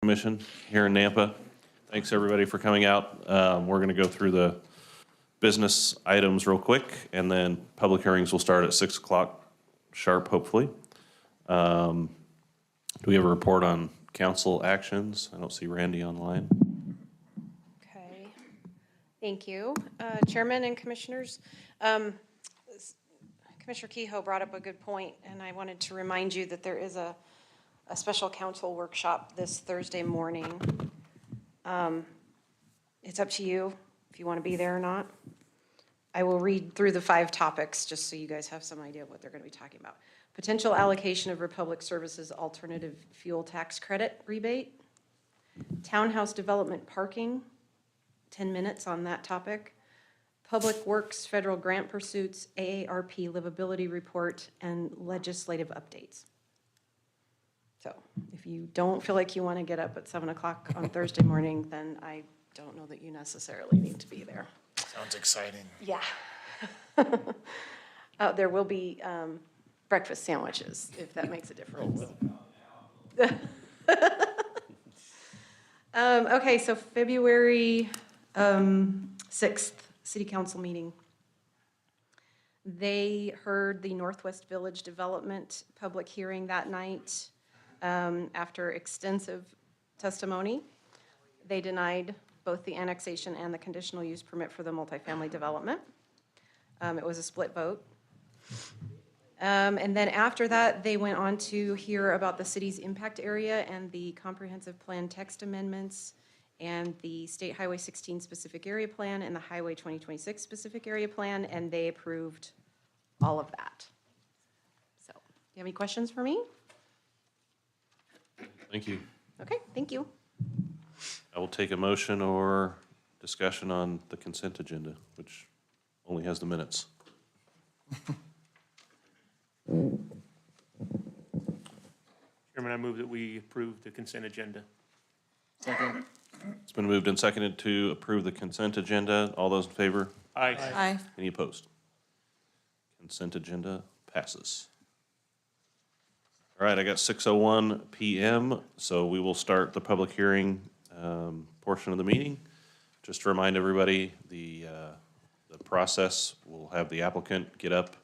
Commission here in Nampa. Thanks, everybody, for coming out. We're going to go through the business items real quick, and then public hearings will start at 6 o'clock sharp, hopefully. Do we have a report on council actions? I don't see Randy online. Okay, thank you. Chairman and Commissioners, Commissioner Kehoe brought up a good point, and I wanted to remind you that there is a special council workshop this Thursday morning. It's up to you if you want to be there or not. I will read through the 5 topics just so you guys have some idea of what they're going to be talking about. Potential allocation of Republic Services alternative fuel tax credit rebate. Townhouse development parking, 10 minutes on that topic. Public Works federal grant pursuits, AARP livability report, and legislative updates. So if you don't feel like you want to get up at 7 o'clock on Thursday morning, then I don't know that you necessarily need to be there. Sounds exciting. Yeah. There will be breakfast sandwiches, if that makes a difference. Okay, so February 6th, City Council meeting. They heard the Northwest Village Development public hearing that night. After extensive testimony, they denied both the annexation and the conditional use permit for the multifamily development. It was a split vote. And then after that, they went on to hear about the city's impact area and the comprehensive plan text amendments and the State Highway 16 specific area plan and the Highway 2026 specific area plan, and they approved all of that. So, do you have any questions for me? Thank you. Okay, thank you. I will take a motion or discussion on the consent agenda, which only has the minutes. Chairman, I move that we approve the consent agenda. Second. It's been moved and seconded to approve the consent agenda. All those in favor? Aye. Aye. Any opposed? Consent agenda passes. All right, I got 6:01 PM, so we will start the public hearing portion of the meeting. Just to remind everybody, the process, we'll have the applicant get up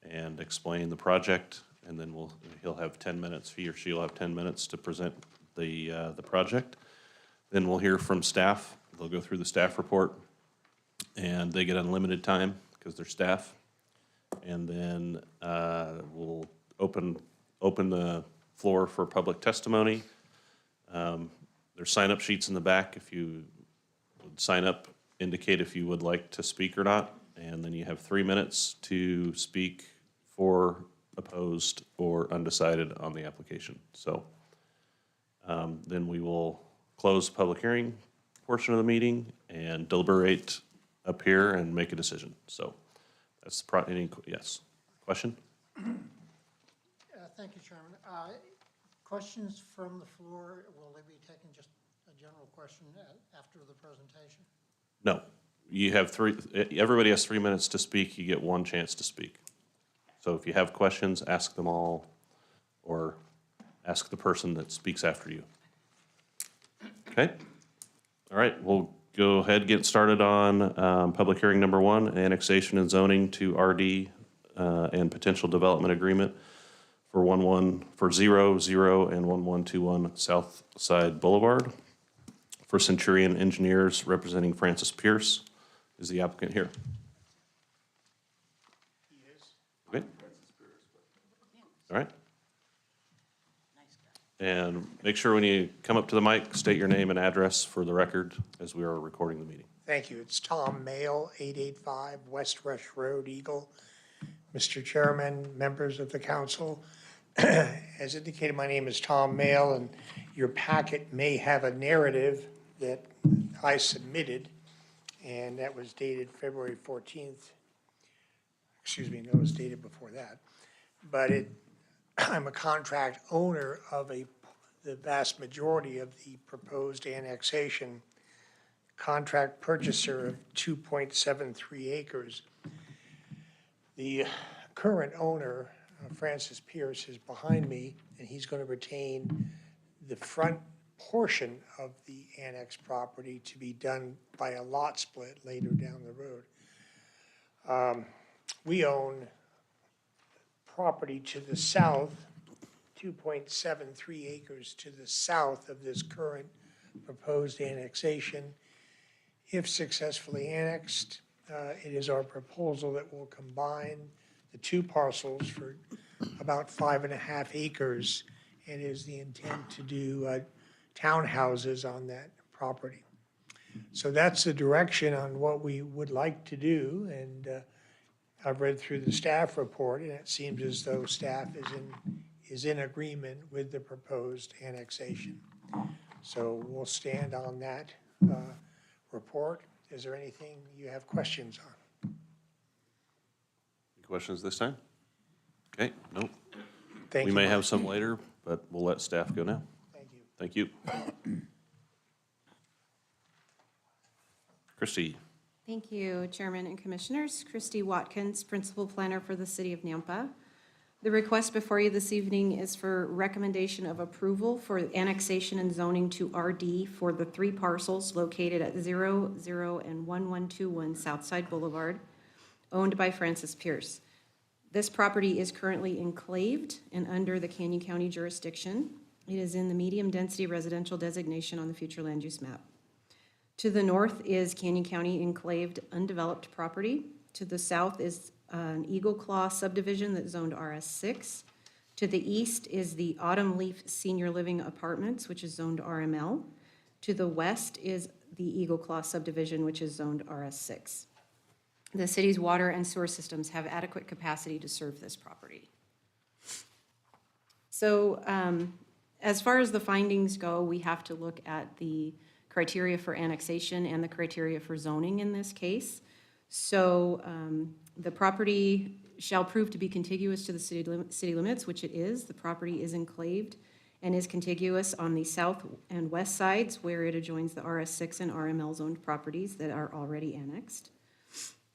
and explain the project, and then he'll have 10 minutes, he or she will have 10 minutes to present the project. Then we'll hear from staff. They'll go through the staff report, and they get unlimited time because they're staff. And then we'll open the floor for public testimony. There's sign-up sheets in the back. If you would sign up, indicate if you would like to speak or not. And then you have 3 minutes to speak for, opposed, or undecided on the application. So then we will close the public hearing portion of the meeting and deliberate up here and make a decision. So that's yes. Question? Thank you, Chairman. Questions from the floor, will they be taking just a general question after the presentation? No. You have everybody has 3 minutes to speak. You get 1 chance to speak. So if you have questions, ask them all, or ask the person that speaks after you. Okay? All right, we'll go ahead and get started on public hearing number 1, annexation and zoning to RD and potential development agreement for 0, and 1121 South Side Boulevard. For Centurion Engineers, representing Francis Pierce. Is the applicant here? He is. Okay. All right. And make sure when you come up to the mic, state your name and address for the record as we are recording the meeting. Thank you. It's Tom Mail, 885 West Rush Road, Eagle. Mr. Chairman, members of the council, as indicated, my name is Tom Mail, and your packet may have a narrative that I submitted, and that was dated February 14th. Excuse me, no, it was dated before that. But I'm a contract owner of the vast majority of the proposed annexation, contract purchaser of 2.73 acres. The current owner, Francis Pierce, is behind me, and he's going to retain the front portion of the annexed property to be done by a lot split later down the road. We own property to the south, 2.73 acres to the south of this current proposed annexation. If successfully annexed, it is our proposal that will combine the two parcels for about 5.5 acres. It is the intent to do townhouses on that property. So that's the direction on what we would like to do, and I've read through the staff report, and it seems as though staff is in agreement with the proposed annexation. So we'll stand on that report. Is there anything you have questions on? Any questions this time? Okay, nope. Thank We you. may have some later, but we'll let staff go now. Thank you. Thank you. Christie, Thank you, Chairman and Commissioners. Christy Watkins, Principal Planner for the City of Nampa. The request before you this evening is for recommendation of approval for annexation and zoning to RD for the 3 parcels located at 00 and 1121 Southside Boulevard, owned by Francis Pierce. This property is currently enclaved and under the Canyon County jurisdiction. It is in the medium-density residential designation on the future land use map. To the north is Canyon County enclaved undeveloped property. To the south is an Eagle Claw subdivision that's zoned RS6. To the east is the Autumn Leaf Senior Living Apartments, which is zoned RML. To the west is the Eagle Claw subdivision, which is zoned RS6. The city's water and sewer systems have adequate capacity to serve this property. So as far as the findings go, we have to look at the criteria for annexation and the criteria for zoning in this case. So the property shall prove to be contiguous to the city limits, which it is. The property is enclaved and is contiguous on the south and west sides where it adjoins the RS6 and RML zoned properties that are already annexed.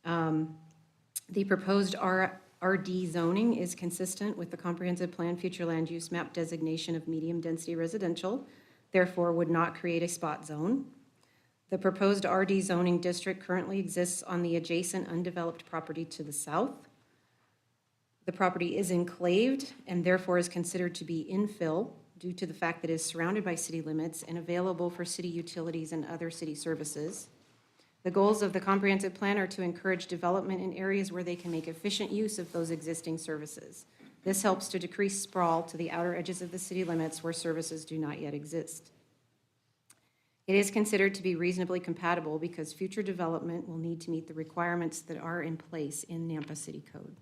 The proposed RD zoning is consistent with the comprehensive plan future land use map designation of medium density residential, therefore would not create a spot zone. The proposed RD zoning district currently exists on the adjacent undeveloped property to the south. The property is enclaved and therefore is considered to be infill due to the fact that it is surrounded by city limits and available for city utilities and other city services. The goals of the comprehensive plan are to encourage development in areas where they can make efficient use of those existing services. This helps to decrease sprawl to the outer edges of the city limits where services do not yet exist. It is considered to be reasonably compatible because future development will need to meet the requirements that are in place in Nampa City Code.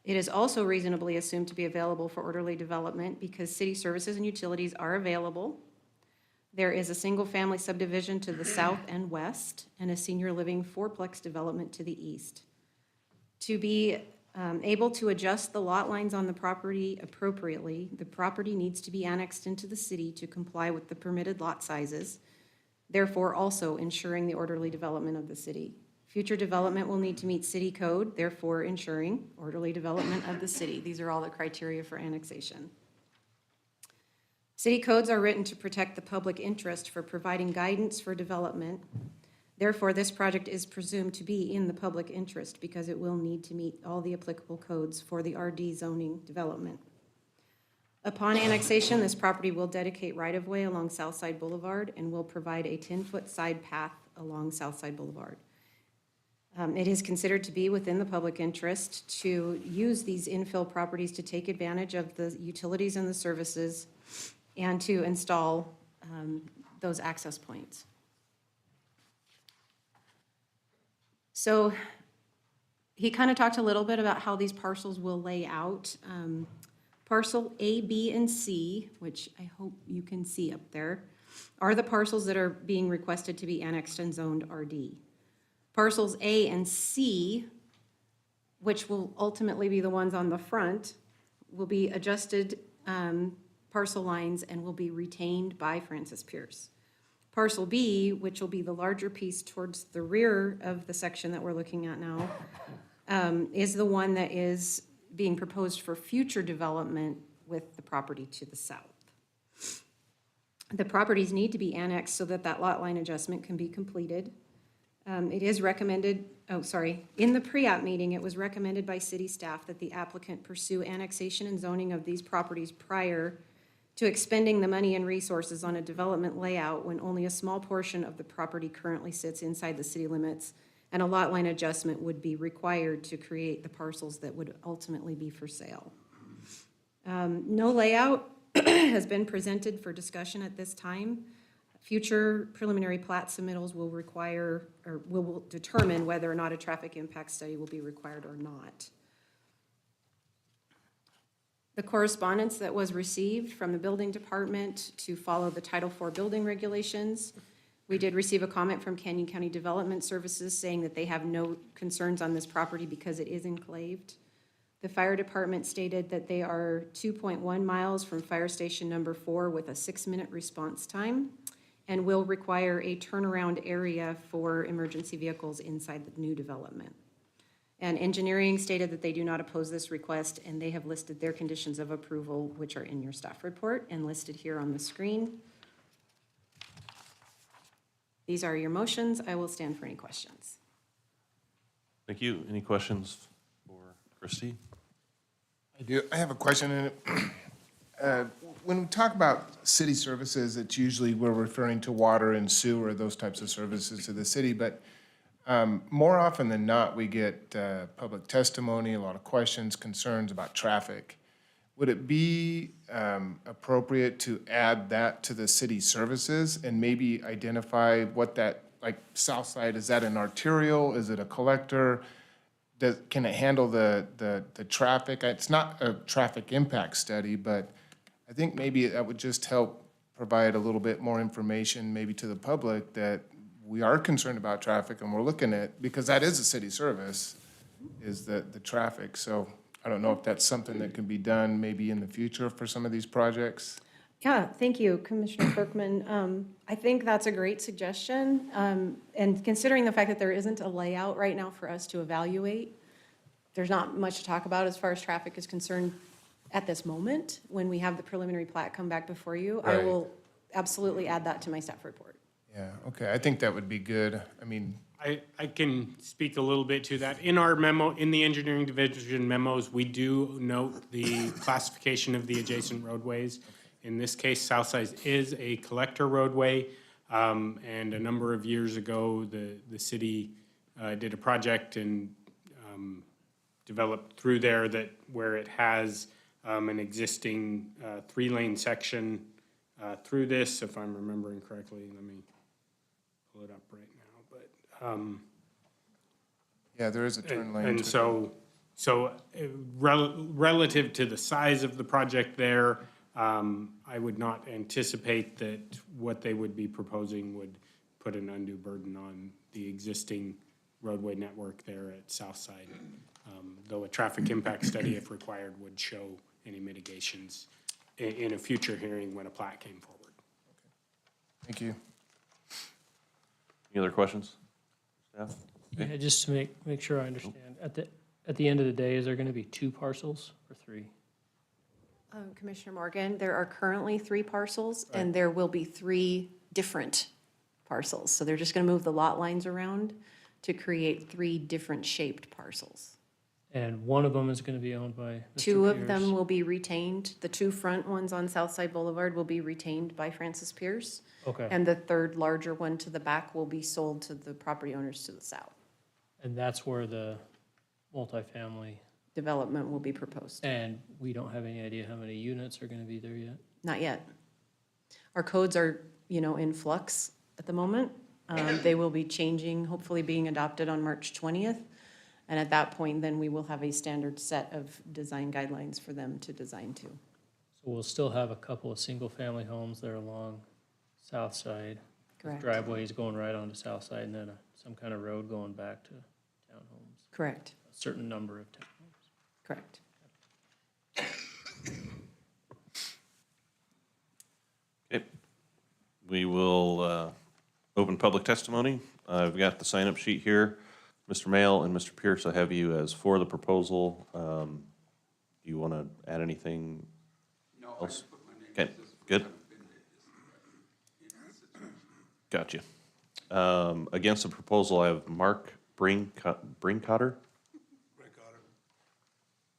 It is also reasonably assumed to be available for orderly development because city services and utilities are available. There is a single-family subdivision to the south and west and a senior living fourplex development to the east. To be able to adjust the lot lines on the property appropriately, the property needs to be annexed into the city to comply with the permitted lot sizes, therefore also ensuring the orderly development of the city. Future development will need to meet city code, therefore ensuring orderly development of the city. These are all the criteria for annexation. City codes are written to protect the public interest for providing guidance for development. Therefore, this project is presumed to be in the public interest because it will need to meet all the applicable codes for the RD zoning development. Upon annexation, this property will dedicate right-of-way along Southside Boulevard and will provide a 10-foot side path along Southside Boulevard. It is considered to be within the public interest to use these infill properties to take advantage of the utilities and the services and to install those access points. So he kind of talked a little bit about how these parcels will lay out. Parcel A, B, and C, which I hope you can see up there, are the parcels that are being requested to be annexed and zoned RD. Parcels A and C, which will ultimately be the ones on the front, will be adjusted parcel lines and will be retained by Francis Pierce. Parcel B, which will be the larger piece towards the rear of the section that we're looking at now, is the one that is being proposed for future development with the property to the south. The properties need to be annexed so that that lot line adjustment can be completed. It is recommended, in the pre-app meeting, it was recommended by city staff that the applicant pursue annexation and zoning of these properties prior to expending the money and resources on a development layout when only a small portion of the property currently sits inside the city limits, and a lot line adjustment would be required to create the parcels that would ultimately be for sale. No layout has been presented for discussion at this time. Future preliminary plat submittals will require, or will determine whether or not a traffic impact study will be required or not. The correspondence that was received from the building department to follow the Title IV building regulations. We did receive a comment from Canyon County Development Services saying that they have no concerns on this property because it is enclaved. The fire department stated that they are 2.1 miles from fire station number 4 with a 6-minute response time and will require a turnaround area for emergency vehicles inside the new development. And engineering stated that they do not oppose this request, and they have listed their conditions of approval, which are in your staff report and listed here on the screen. These are your motions. I will stand for any questions. Thank you. Any questions for Christie? I do. I have a question in it. When we talk about city services, it's usually we're referring to water and sewer, those types of services to the city. But more often than not, we get public testimony, a lot of questions, concerns about traffic. Would it be appropriate to add that to the city services and maybe identify what that, like South Side, is that an arterial? Is it a collector? Can it handle the traffic? It's not a traffic impact study, but I think maybe that would just help provide a little bit more information maybe to the public that we are concerned about traffic and we're looking at, because that is a city service, is the traffic. So I don't know if that's something that can be done maybe in the future for some of these projects. Yeah, thank you, Commissioner Kirkman. I think that's a great suggestion. And considering the fact that there isn't a layout right now for us to evaluate, there's not much to talk about as far as traffic is concerned at this moment. When we have the preliminary plat come back before you, I Right. will absolutely add that to my staff report. Yeah, okay, I think that would be good. I mean, I can speak a little bit to that. In our memo, in the engineering division memos, we do note the classification of the adjacent roadways. In this case, Southside is a collector roadway, and a number of years ago, the city did a project and developed through there where it has an existing 3-lane section through this, if I'm remembering correctly. Let me pull it up right now, but. yeah, there is a turn lane. And too. so relative to the size of the project there, I would not anticipate that what they would be proposing would put an undue burden on the existing roadway network there at Southside. Though a traffic impact study, if required, would show any mitigations in a future hearing when a plat came forward. Thank you. Any other questions? Staff? Yeah, just to make sure I understand, at the end of the day, is there gonna be 2 parcels or 3? Commissioner Morgan, there are currently 3 parcels, and there will be 3 different parcels. So they're just going to move the lot lines around to create 3 different shaped parcels. And one of them is gonna be owned by Mr. 2 of them Pierce. will be retained. The 2 front ones on Southside Boulevard will be retained by Francis Pierce. Okay, And the 3rd larger one to the back will be sold to the property owners to the south. and that's where the multifamily, Development will be proposed. and we don't have any idea how many units are gonna be there yet? Not yet. Our codes are, in flux at the moment. They will be changing, hopefully being adopted on March 20th. And at that point, then we will have a standard set of design guidelines for them to design to. So we'll still have a couple of single-family homes there along South Side. with Correct. Driveways going right onto South Side, and then some kind of road going back to townhomes, Correct, a certain number of townhomes. correct. Okay. We will open public testimony. I've got the sign-up sheet here. Mr. Mail and Mr. Pierce, I have you as for the proposal. Do you want to add anything else? Okay, good. Gotcha. Against the proposal, I have Mark Brinkhotter.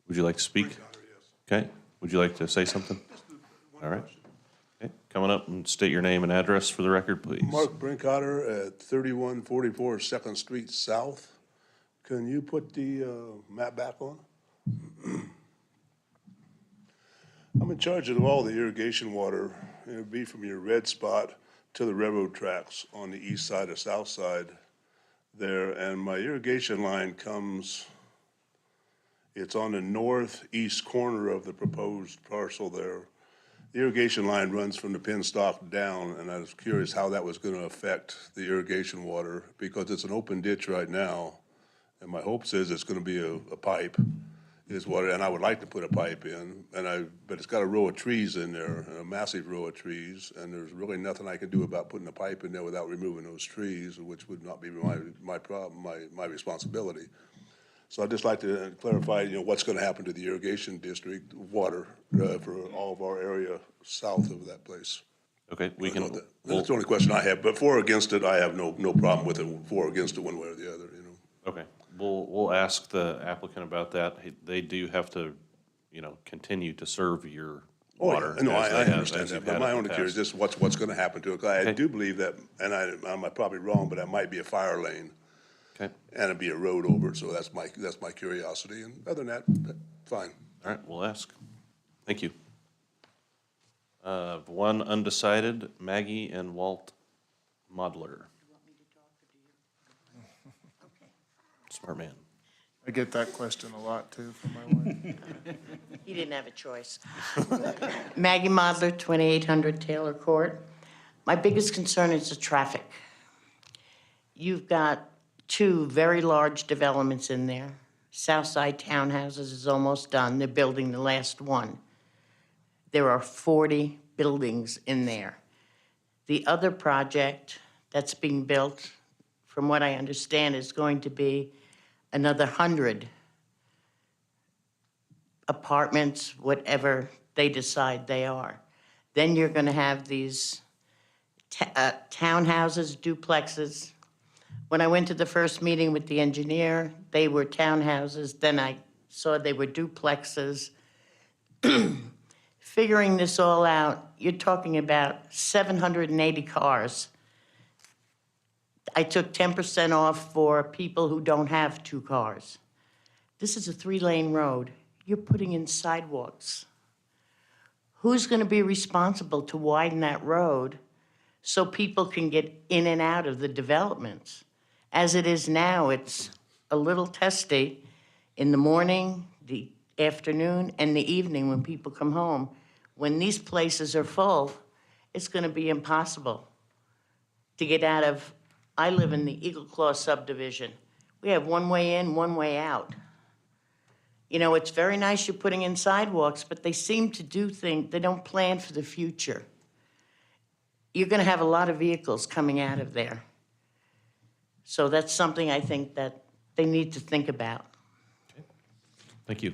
Would you like to speak? Okay. Would you like to say something? All right. Okay. Coming up and state your name and address for the record, please. Mark Brinkhotter at 3144 Second Street South. Can you put the map back on? I'm in charge of all the irrigation water. It'd be from your red spot to the railroad tracks on the east side or south side there. And my irrigation line comes, it's on the northeast corner of the proposed parcel there. The irrigation line runs from the penstock down, and I was curious how that was going to affect the irrigation water, because it's an open ditch right now, and my hopes is it's going to be a pipe, is what, and I would like to put a pipe in, but it's got a row of trees in there, a massive row of trees, and there's really nothing I can do about putting a pipe in there without removing those trees, which would not be my problem, my responsibility. So I'd just like to clarify, what's going to happen to the irrigation district water for all of our area south of that place. Okay, we can, That's the only question I have, but for or against it, I have no problem with it, for or against it one way or the other, okay, we'll ask the applicant about that. They do have to, continue to serve your water. No, as I they have- understand as that, you've but had my in the only curious, past. just what's going to happen to it. I Okay. do believe that, and I'm probably wrong, but that might be a fire lane, Okay, and it'd be a road over it, so that's my curiosity, and other than that, fine. all right, we'll ask. Thank you. One undecided, Maggie and Walt Modler. Smart man. I get that question a lot too from my wife. He didn't have a choice. Maggie Modler, 2800 Taylor Court. My biggest concern is the traffic. You've got two very large developments in there. Southside Townhouses is almost done. They're building the last one. There are 40 buildings in there. The other project that's being built, from what I understand, is going to be another 100 apartments, whatever they decide they are. Then you're going to have these townhouses, duplexes. When I went to the first meeting with the engineer, they were townhouses. Then I saw they were duplexes. Figuring this all out, you're talking about 780 cars. I took 10% off for people who don't have two cars. This is a 3-lane road. You're putting in sidewalks. Who's going to be responsible to widen that road so people can get in and out of the developments? As it is now, it's a little testy in the morning, the afternoon, and the evening when people come home. When these places are full, it's going to be impossible to get out of. I live in the Eagle Claw subdivision. We have one way in, one way out. It's very nice you're putting in sidewalks, but they seem to do things, they don't plan for the future. You're going to have a lot of vehicles coming out of there. So that's something I think that they need to think about. Thank you.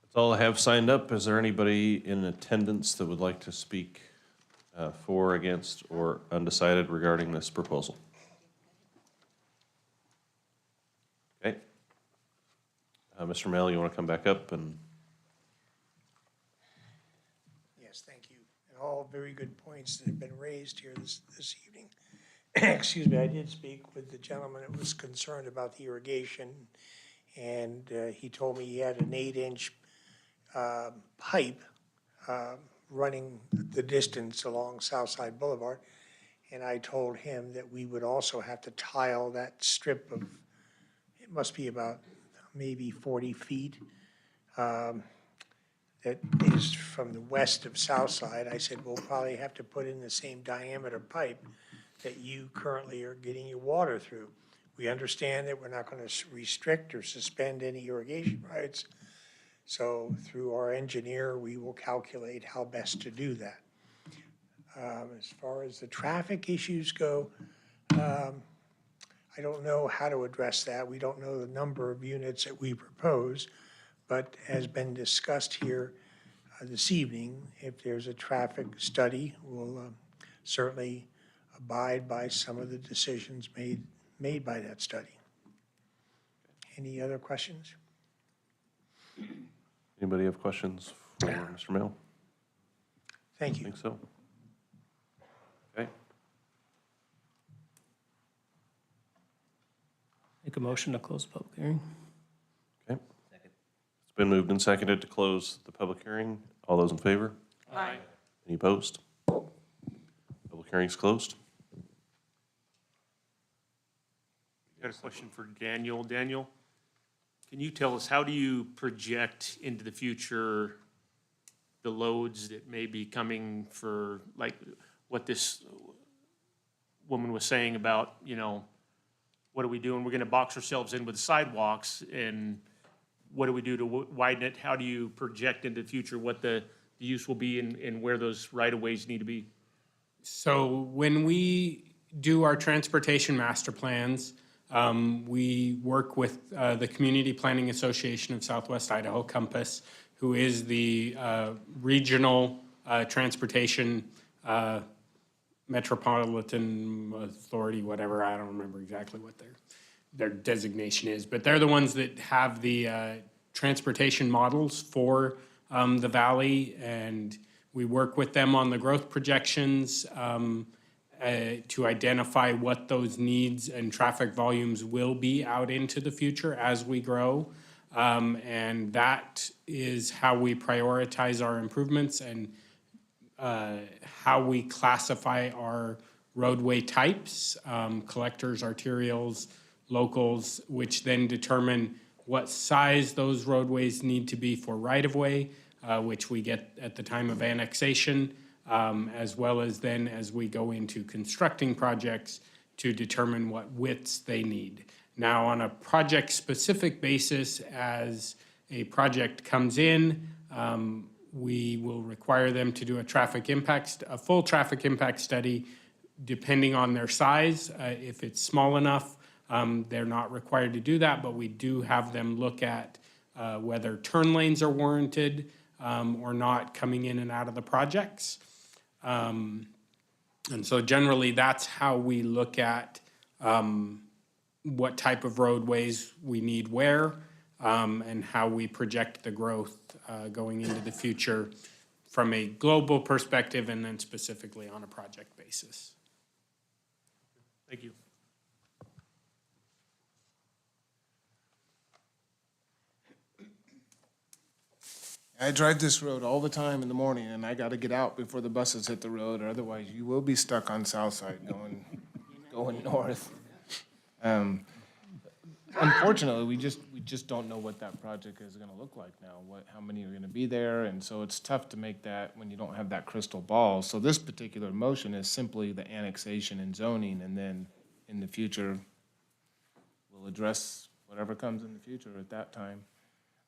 That's all I have signed up. Is there anybody in attendance that would like to speak for, against, or undecided regarding this proposal? Okay. Mr. Mel, you want to come back up and? Yes, thank you. And all very good points that have been raised here this evening. Excuse me, I did speak with the gentleman that was concerned about the irrigation, and he told me he had an 8-inch pipe running the distance along Southside Boulevard, and I told him that we would also have to tile that strip of, it must be about maybe 40 feet, that is from the west of Southside. I said, we'll probably have to put in the same diameter pipe that you currently are getting your water through. We understand that we're not going to restrict or suspend any irrigation rights. So through our engineer, we will calculate how best to do that. As far as the traffic issues go, I don't know how to address that. We don't know the number of units that we propose, but as been discussed here, this evening. If there's a traffic study, we'll certainly abide by some of the decisions made by that study. Any other questions? Anybody have questions for Mr. Mail? Thank I you. think so. Okay. Make a motion to close the public hearing. Okay. It's been moved and seconded to close the public hearing. All those in favor? Aye. Any opposed? Public hearing's closed. Got a question for Daniel. Daniel, can you tell us, how do you project into the future the loads that may be coming for, like, what this woman was saying about, you know, what are we doing? We're gonna box ourselves in with sidewalks, and what do we do to widen it? How do you project into the future what the use will be and where those right-of-ways need to be? So when we do our transportation master plans, we work with the Community Planning Association of Southwest Idaho, Compass, who is the regional transportation metropolitan authority, whatever, I don't remember exactly what their designation is, but they're the ones that have the transportation models for the valley, and we work with them on the growth projections to identify what those needs and traffic volumes will be out into the future as we grow. And that is how we prioritize our improvements and how we classify our roadway types, collectors, arterials, locals, which then determine what size those roadways need to be for right-of-way, which we get at the time of annexation, as well as then as we go into constructing projects to determine what widths they need. Now, on a project-specific basis, as a project comes in, we will require them to do a full traffic impact study, depending on their size. If it's small enough, they're not required to do that, but we do have them look at whether turn lanes are warranted or not coming in and out of the projects. And so generally, that's how we look at what type of roadways we need where, and how we project the growth going into the future from a global perspective and then specifically on a project basis. Thank you. I drive this road all the time in the morning, and I gotta get out before the buses hit the road, or otherwise you will be stuck on Southside going north. Unfortunately, we just don't know what that project is gonna look like now, how many are gonna be there, and so it's tough to make that when you don't have that crystal ball. So this particular motion is simply the annexation and zoning, and then in the future, we'll address whatever comes in the future at that time.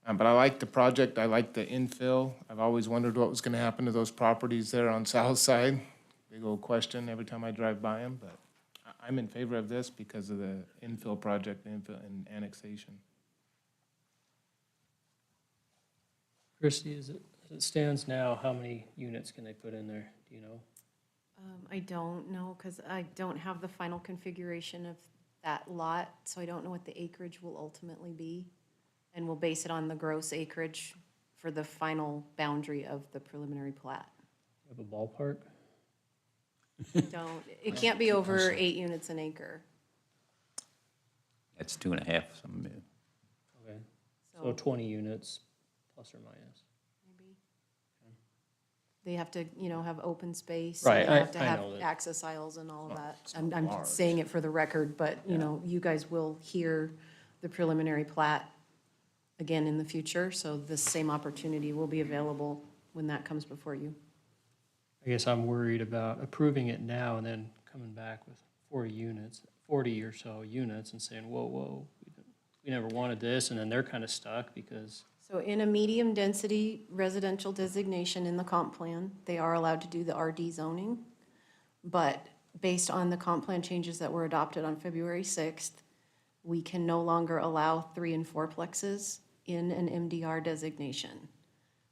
But I like the project, I like the infill. I've always wondered what was gonna happen to those properties there on South Side. Big old question every time I drive by them, but I'm in favor of this because of the infill project, infill and annexation. Christie, as it stands now, how many units can they put in there? Do you know? I don't know, because I don't have the final configuration of that lot, so I don't know what the acreage will ultimately be. And we'll base it on the gross acreage for the final boundary of the preliminary plat. You have a ballpark? It can't be over 8 units an acre. That's 2.5, some, Okay, so 20 units, plus or minus. Maybe. They have to, have open space. Right, They have to I have know that. access aisles and all of that. I'm saying it for the record, but, you guys will hear the preliminary plat again in the future, so this same opportunity will be available when that comes before you. I guess I'm worried about approving it now and then coming back with 40 or so units and saying, whoa, we never wanted this, and then they're kind of stuck because. So in a medium-density residential designation in the comp plan, they are allowed to do the RD zoning. But based on the comp plan changes that were adopted on February 6th, we can no longer allow 3 and 4 plexes in an MDR designation.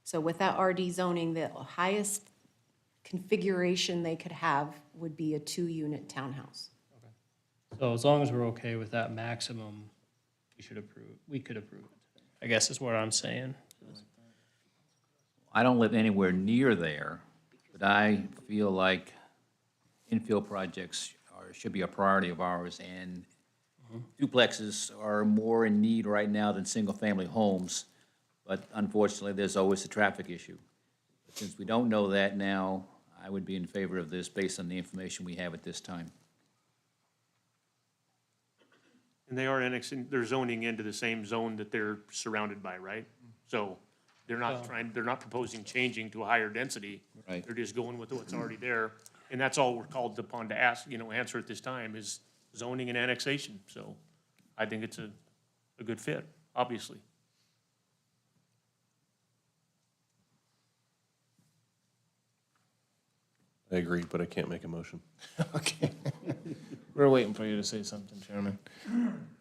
So with that RD zoning, the highest configuration they could have would be a 2-unit townhouse. So as long as we're okay with that maximum, we could approve it, I guess is what I'm saying. I don't live anywhere near there, but I feel like infill projects should be a priority of ours, and duplexes are more in need right now than single-family homes, but unfortunately, there's always a traffic issue. But since we don't know that now, I would be in favor of this based on the information we have at this time. And they are annexing, they're zoning into the same zone that they're surrounded by, right? So they're not proposing changing to a higher density. Right. They're just going with what's already there. And that's all we're called upon to ask, answer at this time is zoning and annexation. So I think it's a good fit, obviously. I agree, but I can't make a motion. Okay. We're waiting for you to say something, Chairman.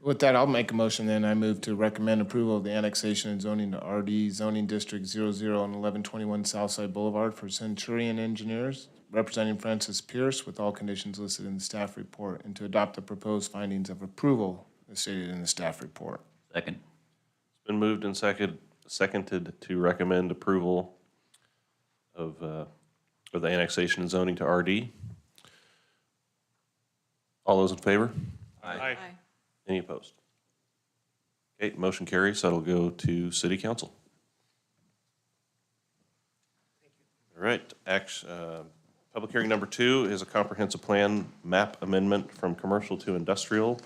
With that, I'll make a motion then. I move to recommend approval of the annexation and zoning to RD zoning district 00 and 1121 Southside Boulevard for Centurion Engineers, representing Francis Pierce, with all conditions listed in the staff report, and to adopt the proposed findings of approval as stated in the staff report. Second. It's been moved and seconded to recommend approval of the annexation and zoning to RD. All those in favor? Aye. Any opposed? Okay, motion carries, so it'll go to city council. All right, public hearing number 2 is a comprehensive plan map amendment from commercial to industrial,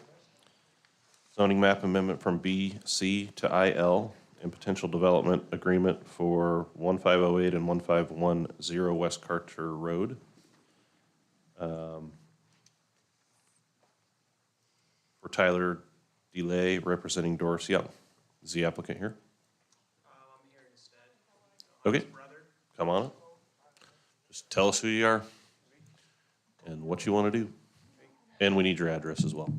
zoning map amendment from BC to IL, and potential development agreement for 1508 and 1510 West Carter Road. For Tyler DeLay, representing Doris Young. Is the applicant here? I'm here instead. Okay, come on up. Just tell us who you are and what you want to do. And we need your address as well.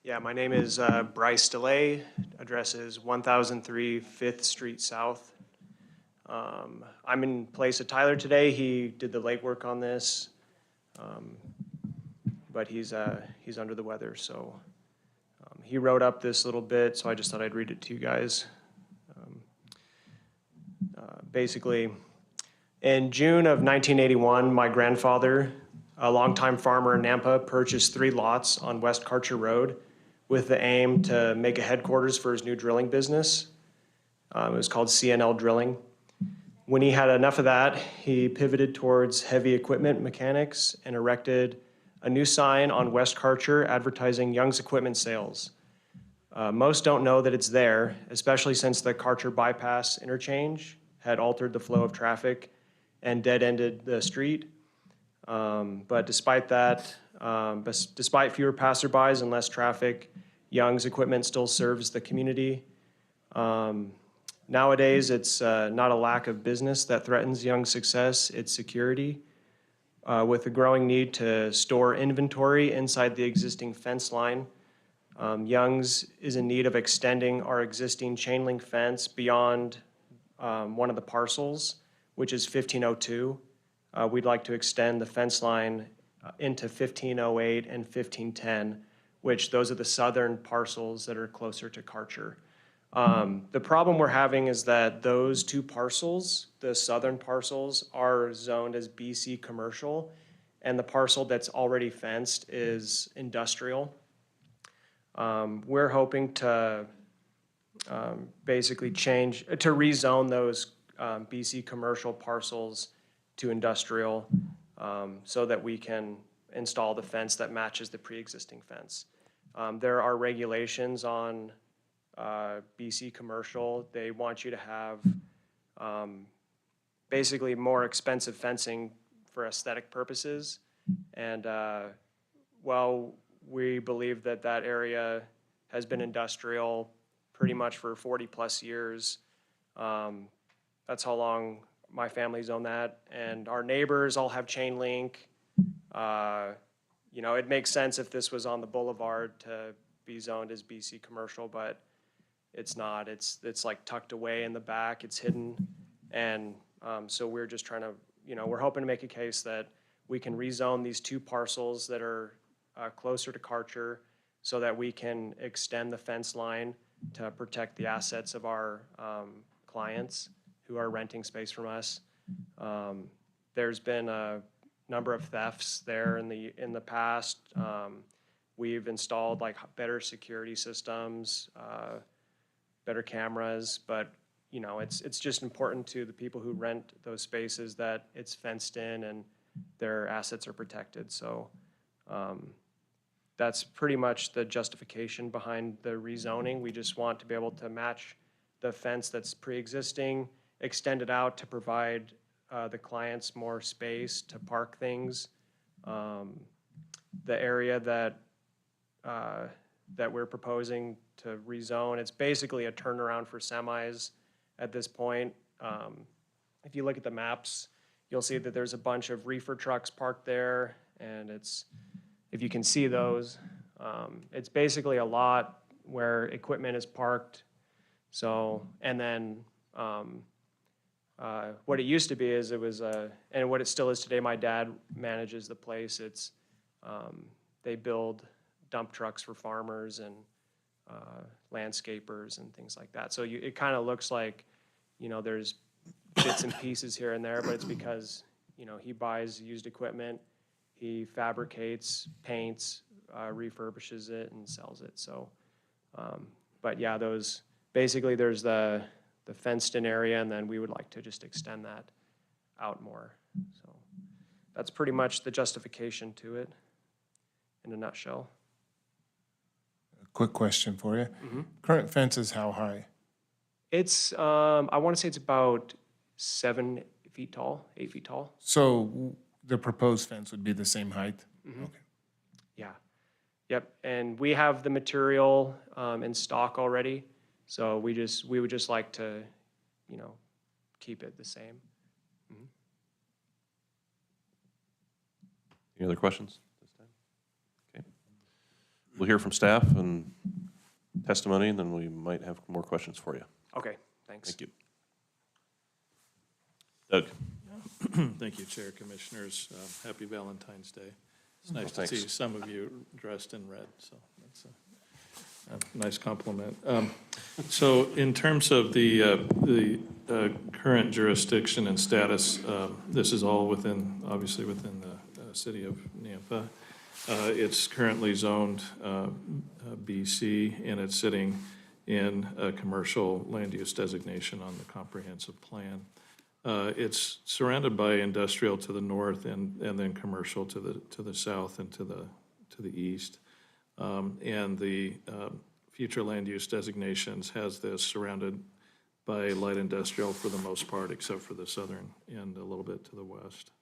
Yeah, my name is Bryce DeLay. Address is 1003 5th Street South. I'm in place of Tyler today. He did the legwork on this, but he's under the weather, so he wrote up this little bit, so I just thought I'd read it to you guys. Basically, in June of 1981, my grandfather, a longtime farmer in Nampa, purchased 3 lots on West Karcher Road with the aim to make a headquarters for his new drilling business. It was called CNL Drilling. When he had enough of that, he pivoted towards heavy equipment mechanics and erected a new sign on West Karcher advertising Young's Equipment Sales. Most don't know that it's there, especially since the Karcher bypass interchange had altered the flow of traffic and dead-ended the street. But despite that, despite fewer passerbys and less traffic, Young's Equipment still serves the community. Nowadays, it's not a lack of business that threatens Young's success, it's security. With a growing need to store inventory inside the existing fence line, Young's is in need of extending our existing chain link fence beyond one of the parcels, which is 1502. We'd like to extend the fence line into 1508 and 1510, which those are the southern parcels that are closer to Karcher. The problem we're having is that those 2 parcels, the southern parcels, are zoned as BC commercial, and the parcel that's already fenced is industrial. We're hoping to basically to rezone those BC commercial parcels to industrial so that we can install the fence that matches the pre-existing fence. There are regulations on BC commercial. They want you to have basically more expensive fencing for aesthetic purposes. And well, we believe that that area has been industrial pretty much for 40+ years. That's how long my family's owned that. And our neighbors all have chain link. You know, it makes sense if this was on the boulevard to be zoned as BC commercial, but it's not. It's like tucked away in the back, it's hidden. And so we're just trying to, we're hoping to make a case that we can rezone these 2 parcels that are closer to Karcher so that we can extend the fence line to protect the assets of our clients who are renting space from us. There's been a number of thefts there in the past. We've installed like better security systems, better cameras, but it's just important to the people who rent those spaces that it's fenced in and their assets are protected. So that's pretty much the justification behind the rezoning. We just want to be able to match the fence that's pre-existing, extend it out to provide the clients more space to park things. The area that we're proposing to rezone, it's basically a turnaround for semis at this point. If you look at the maps, you'll see that there's a bunch of reefer trucks parked there, and if you can see those, it's basically a lot where equipment is parked. So, and then what it used to be is and what it still is today, my dad manages the place. It's, they build dump trucks for farmers and landscapers and things like that. So it kind of looks like, there's bits and pieces here and there, but it's because, he buys used equipment, he fabricates, paints, refurbishes it and sells it. So, but yeah, basically there's the fenced in area, and then we would like to just extend that out more. So that's pretty much the justification to it in a nutshell. Quick question for you. Current fence is how high? It's, I want to say it's about 7 feet tall, 8 feet tall. So the proposed fence would be the same height? Okay. Yeah. Yep. And we have the material in stock already. So we would just like to, keep it the same. Any other questions this time? Okay. We'll hear from staff and testimony, and then we might have more questions for you. Okay, thanks. Thank you. Doug? Thank you, Chair, Commissioners. Happy Valentine's Day. It's nice to thanks. see some of you dressed in red, so that's a nice compliment. So in terms of the current jurisdiction and status, this is all obviously within the city of Nampa. It's currently zoned BC, and it's sitting in a commercial land use designation on the comprehensive plan. It's surrounded by industrial to the north and then commercial to the south and to the east. And the future land use designations has this surrounded by light industrial for the most part, except for the southern and a little bit to the west.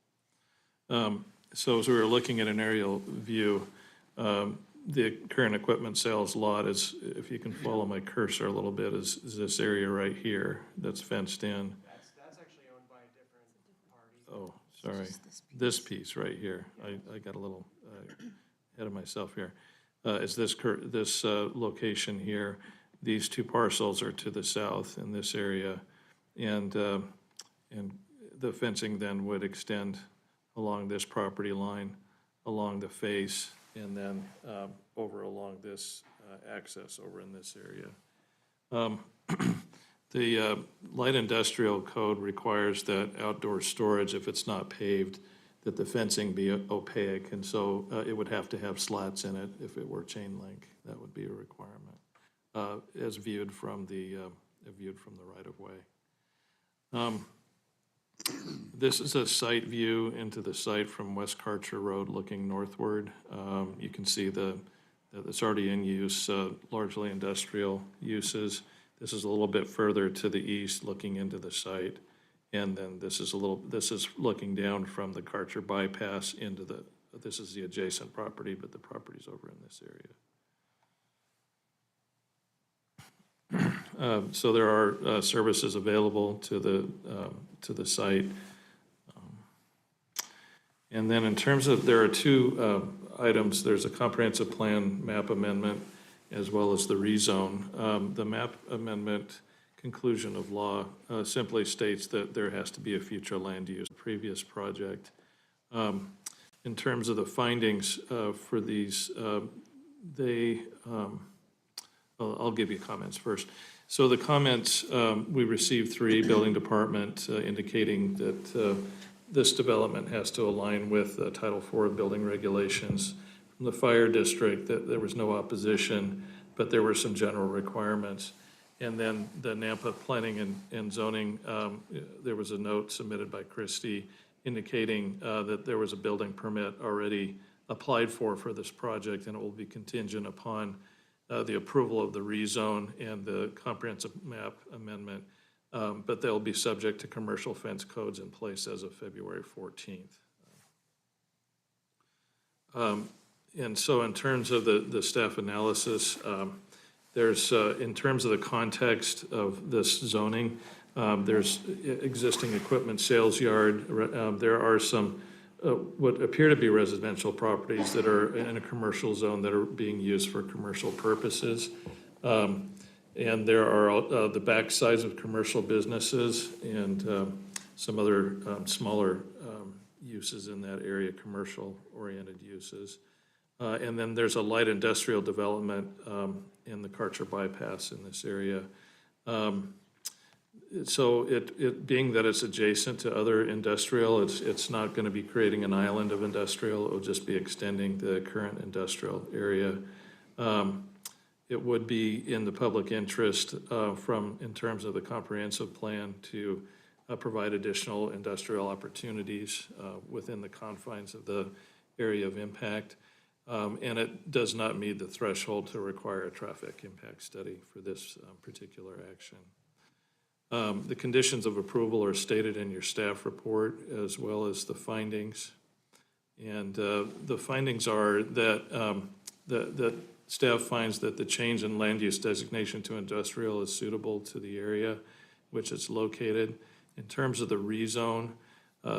So as we were looking at an aerial view, the current equipment sales lot is, if you can follow my cursor a little bit, is this area right here that's fenced in. That's actually owned by a different party. Oh, sorry. This piece right here. I got a little ahead of myself here. Is this location here. These 2 parcels are to the south in this area. And the fencing then would extend along this property line, along the face, and then over along this access over in this area. The light industrial code requires that outdoor storage, if it's not paved, that the fencing be opaque, and so it would have to have slats in it if it were chain link. That would be a requirement, as viewed from the right of way. This is a site view into the site from West Karcher Road looking northward. You can see that it's already in use, largely industrial uses. This is a little bit further to the east looking into the site. And then this is looking down from the Karcher bypass into this is the adjacent property, but the property's over in this area. So there are services available to the site. And then in terms of, there are 2 items. There's a comprehensive plan map amendment, as well as the rezone. The map amendment conclusion of law simply states that there has to be a future land use previous project. In terms of the findings for these, I'll give you comments first. So the comments, we received 3, building department indicating that this development has to align with Title IV building regulations. From the fire district, that there was no opposition, but there were some general requirements. And then the Nampa Planning and Zoning, there was a note submitted by Christie indicating that there was a building permit already applied for this project, and it will be contingent upon the approval of the rezone and the comprehensive map amendment, but they'll be subject to commercial fence codes in place as of February 14th. And so in terms of the staff analysis, there's, in terms of the context of this zoning, there's existing equipment sales yard. There are some what appear to be residential properties that are in a commercial zone that are being used for commercial purposes. And there are the back sides of commercial businesses and some other smaller uses in that area, commercial-oriented uses. And then there's a light industrial development in the Karcher bypass in this area. So it being that it's adjacent to other industrial, it's not going to be creating an island of industrial. It will just be extending the current industrial area. It would be in the public interest in terms of the comprehensive plan to provide additional industrial opportunities within the confines of the area of impact. And it does not meet the threshold to require a traffic impact study for this particular action. The conditions of approval are stated in your staff report as well as the findings. And the findings are that that staff finds that the change in land use designation to industrial is suitable to the area which it's located. In terms of the rezone,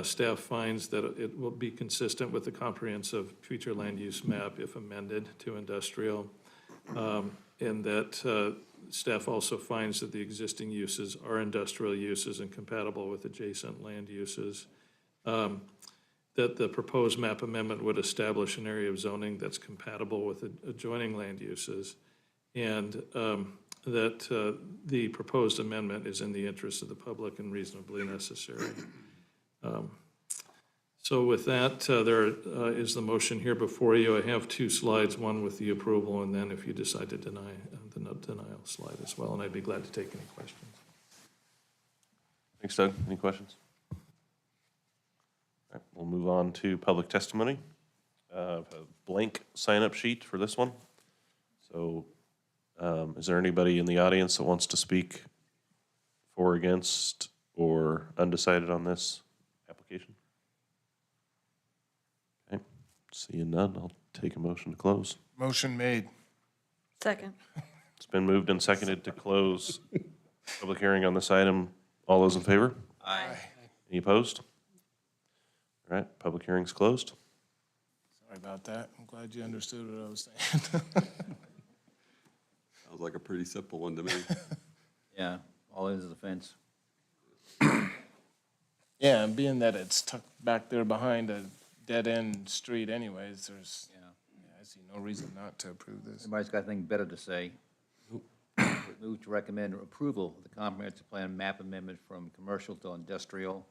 staff finds that it will be consistent with the comprehensive future land use map if amended to industrial. And that staff also finds that the existing uses are industrial uses and compatible with adjacent land uses. That the proposed map amendment would establish an area of zoning that's compatible with adjoining land uses. And that the proposed amendment is in the interest of the public and reasonably necessary. So with that, there is the motion here before you. I have 2 slides, one with the approval, and then if you decide to deny, the denial slide as well, and I'd be glad to take any questions. Thanks, Doug. Any questions? All right, we'll move on to public testimony. A blank sign-up sheet for this one. So is there anybody in the audience that wants to speak for, against, or undecided on this application? Okay, seeing none, I'll take a motion to close. Motion made. Second. It's been moved and seconded to close public hearing on this item. All those in favor? Aye. Any opposed? All right, public hearing's closed. Sorry about that. I'm glad you understood what I was saying. Sounds like a pretty simple one to me. Yeah, all is the fence. Yeah, and being that it's tucked back there behind a dead-end street anyways, there's, Yeah. I see no reason not to approve this. Somebody's got anything better to say? Move to recommend approval of the comprehensive plan map amendment from commercial to industrial.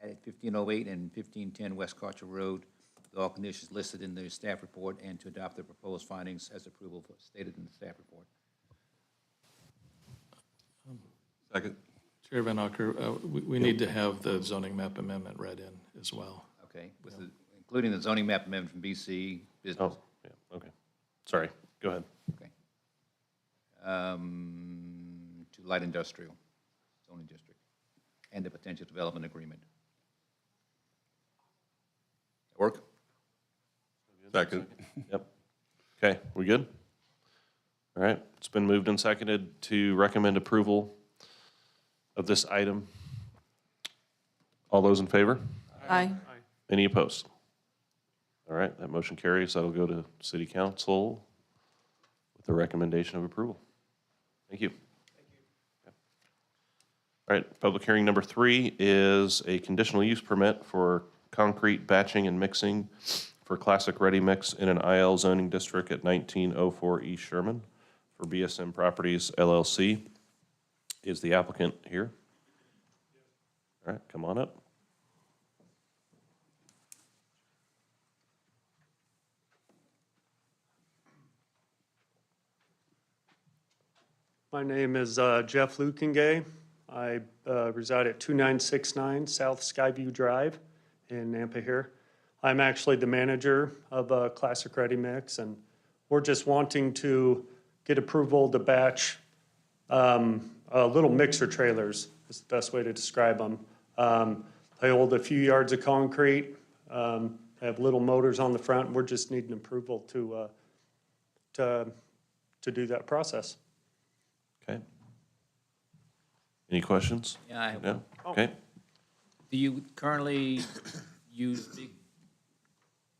At 1508 and 1510 West Karcher Road, with all conditions listed in the staff report, and to adopt the proposed findings as approval stated in the staff report. Second. Chair Van Acker, we need to have the zoning map amendment read in as well. Okay, with including the zoning map amendment from BC Business. Oh, yeah, okay. Sorry, go ahead. Okay. To light industrial zoning district and the potential development agreement. Work? Second. Yep. Okay, we good? All right, it's been moved and seconded to recommend approval of this item. All those in favor? Aye. Any opposed? All right, that motion carries. That'll go to city council with the recommendation of approval. Thank you. All right, public hearing number 3 is a conditional use permit for concrete batching and mixing for classic ready mix in an IL zoning district at 1904 East Sherman for BSM Properties LLC. Is the applicant here? All right, come on up. My name is Jeff Lukengay. I reside at 2969 South Skyview Drive in Nampa here. I'm actually the manager of Classic Ready Mix, and we're just wanting to get approval to batch little mixer trailers, is the best way to describe them. They hold a few yards of concrete, they have little motors on the front, and we're just needing approval to do that process. Okay. Any questions? Yeah, I have No? Okay. Do you currently use big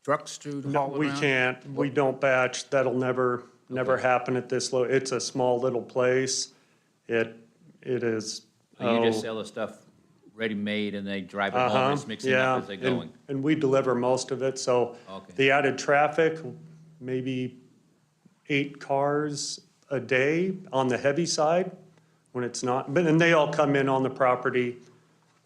trucks to No, haul we around? can't, we don't batch, that'll never happen at this it's a small little place. It is. So you just sell the stuff ready-made and they drive it home Uh-huh, and just mix it up as they're yeah, going? and we deliver most of it, so Okay. the added traffic, maybe 8 cars a day on the heavy side when it's not, but then they all come in on the property.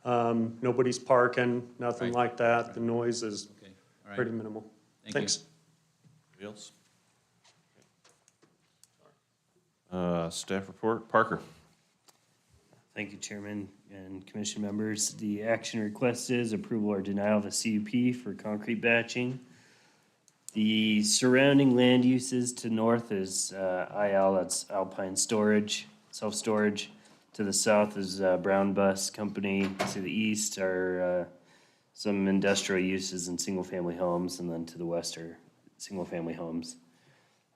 Nobody's parking, nothing Right. like that. The noise is Okay, all right. pretty minimal. Thank you. Thanks. Anybody else? Staff report, Parker. Thank you, Chairman and Commission members. The action request is approval or denial of a CUP for concrete batching. The surrounding land uses to north is IL, that's Alpine Storage, self-storage. To the south is Brown Bus Company. To the east are some industrial uses and single-family homes, and then to the west are single-family homes.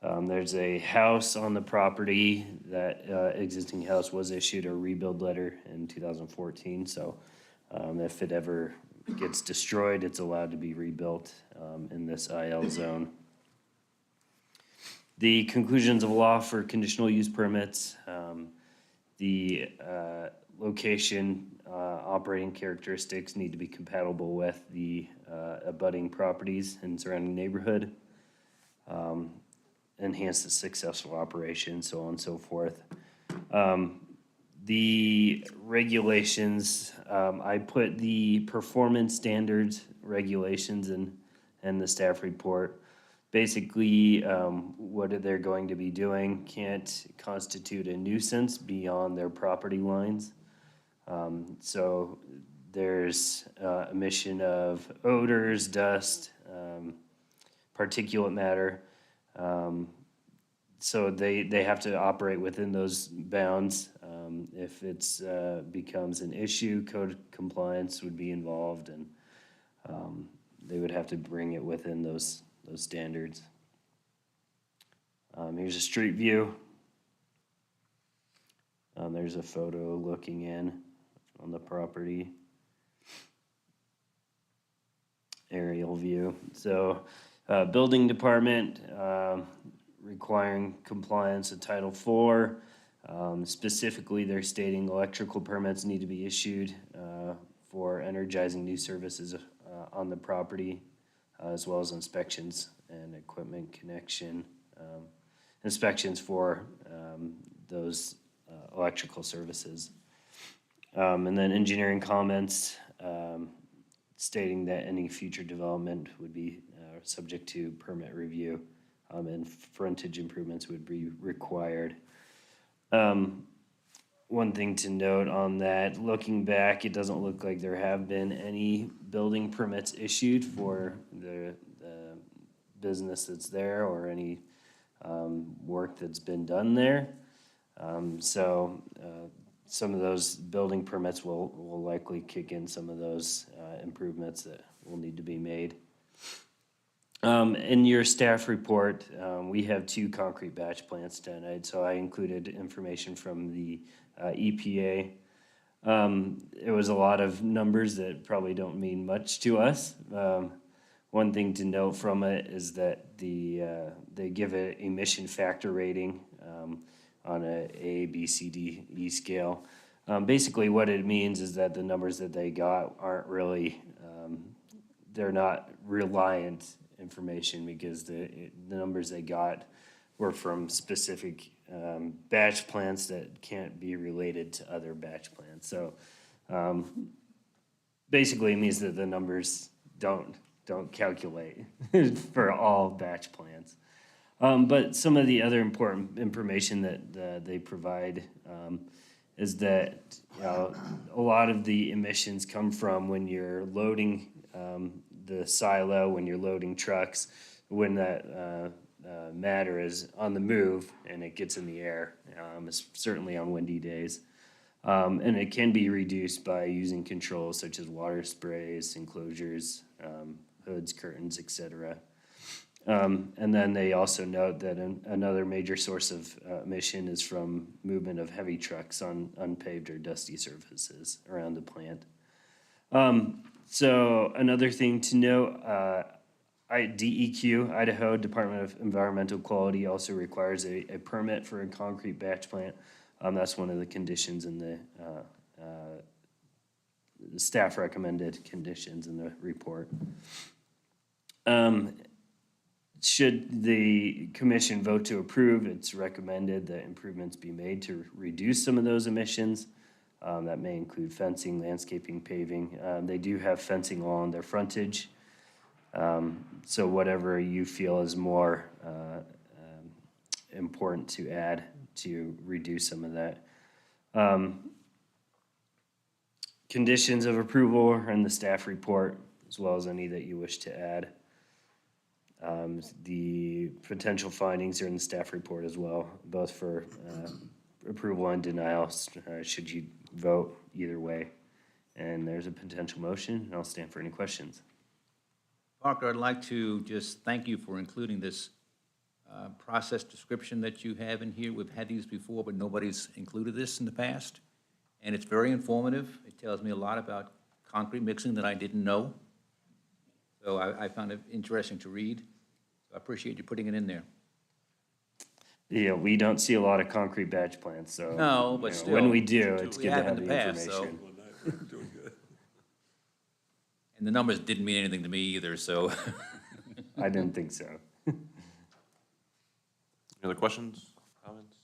There's a house on the property. That existing house was issued a rebuild letter in 2014, so if it ever gets destroyed, it's allowed to be rebuilt in this IL zone. The conclusions of law for conditional use permits, the location, operating characteristics need to be compatible with the abutting properties and surrounding neighborhood. Enhance the successful operation, so on and so forth. The regulations, I put the performance standards regulations in the staff report. Basically, what they're going to be doing can't constitute a nuisance beyond their property lines. So there's emission of odors, dust, particulate matter. So they have to operate within those bounds. If it's becomes an issue, code compliance would be involved, and they would have to bring it within those standards. Here's a street view. There's a photo looking in on the property. Aerial view. So, building department, requiring compliance with Title IV. Specifically, they're stating electrical permits need to be issued for energizing new services on the property, as well as inspections and equipment connection. Inspections for those electrical services. And then engineering comments stating that any future development would be subject to permit review, and frontage improvements would be required. One thing to note on that, looking back, it doesn't look like there have been any building permits issued for the business that's there or any work that's been done there. So some of those building permits will likely kick in some of those improvements that will need to be made. In your staff report, we have 2 concrete batch plants tonight, so I included information from the EPA. It was a lot of numbers that probably don't mean much to us. one thing to note from it is that they give a emission factor rating on a B, C, D, E scale. Basically, what it means is that the numbers that they got aren't really, they're not reliant information because the numbers they got were from specific batch plants that can't be related to other batch plants. So basically, it means that the numbers don't calculate for all batch plants. But some of the other important information that they provide is that a lot of the emissions come from when you're loading the silo, when you're loading trucks, when that matter is on the move and it gets in the air, certainly on windy days. And it can be reduced by using controls such as water sprays, enclosures, hoods, curtains, etc. And then they also note that another major source of emission is from movement of heavy trucks on unpaved or dusty surfaces around the plant. So another thing to note, DEQ, Idaho Department of Environmental Quality, also requires a permit for a concrete batch plant. That's one of the conditions in the staff recommended conditions in the report. Should the commission vote to approve, it's recommended that improvements be made to reduce some of those emissions. That may include fencing, landscaping, paving. They do have fencing along their frontage. So whatever you feel is more important to add to reduce some of that. Conditions of approval are in the staff report, as well as any that you wish to add. The potential findings are in the staff report as well, both for approval and denial, should you vote either way. And there's a potential motion, and I'll stand for any questions. Parker, I'd like to just thank you for including this process description that you have in here. We've had these before, but nobody's included this in the past. And it's very informative. It tells me a lot about concrete mixing that I didn't know. So I found it interesting to read. So I appreciate you putting it in there. Yeah, we don't see a lot of concrete batch plants, so. No, but you know, still. when we do, it's we good to have in have the the past, so. information. And the numbers didn't mean anything to me either, so. I didn't think so. Any other questions, comments?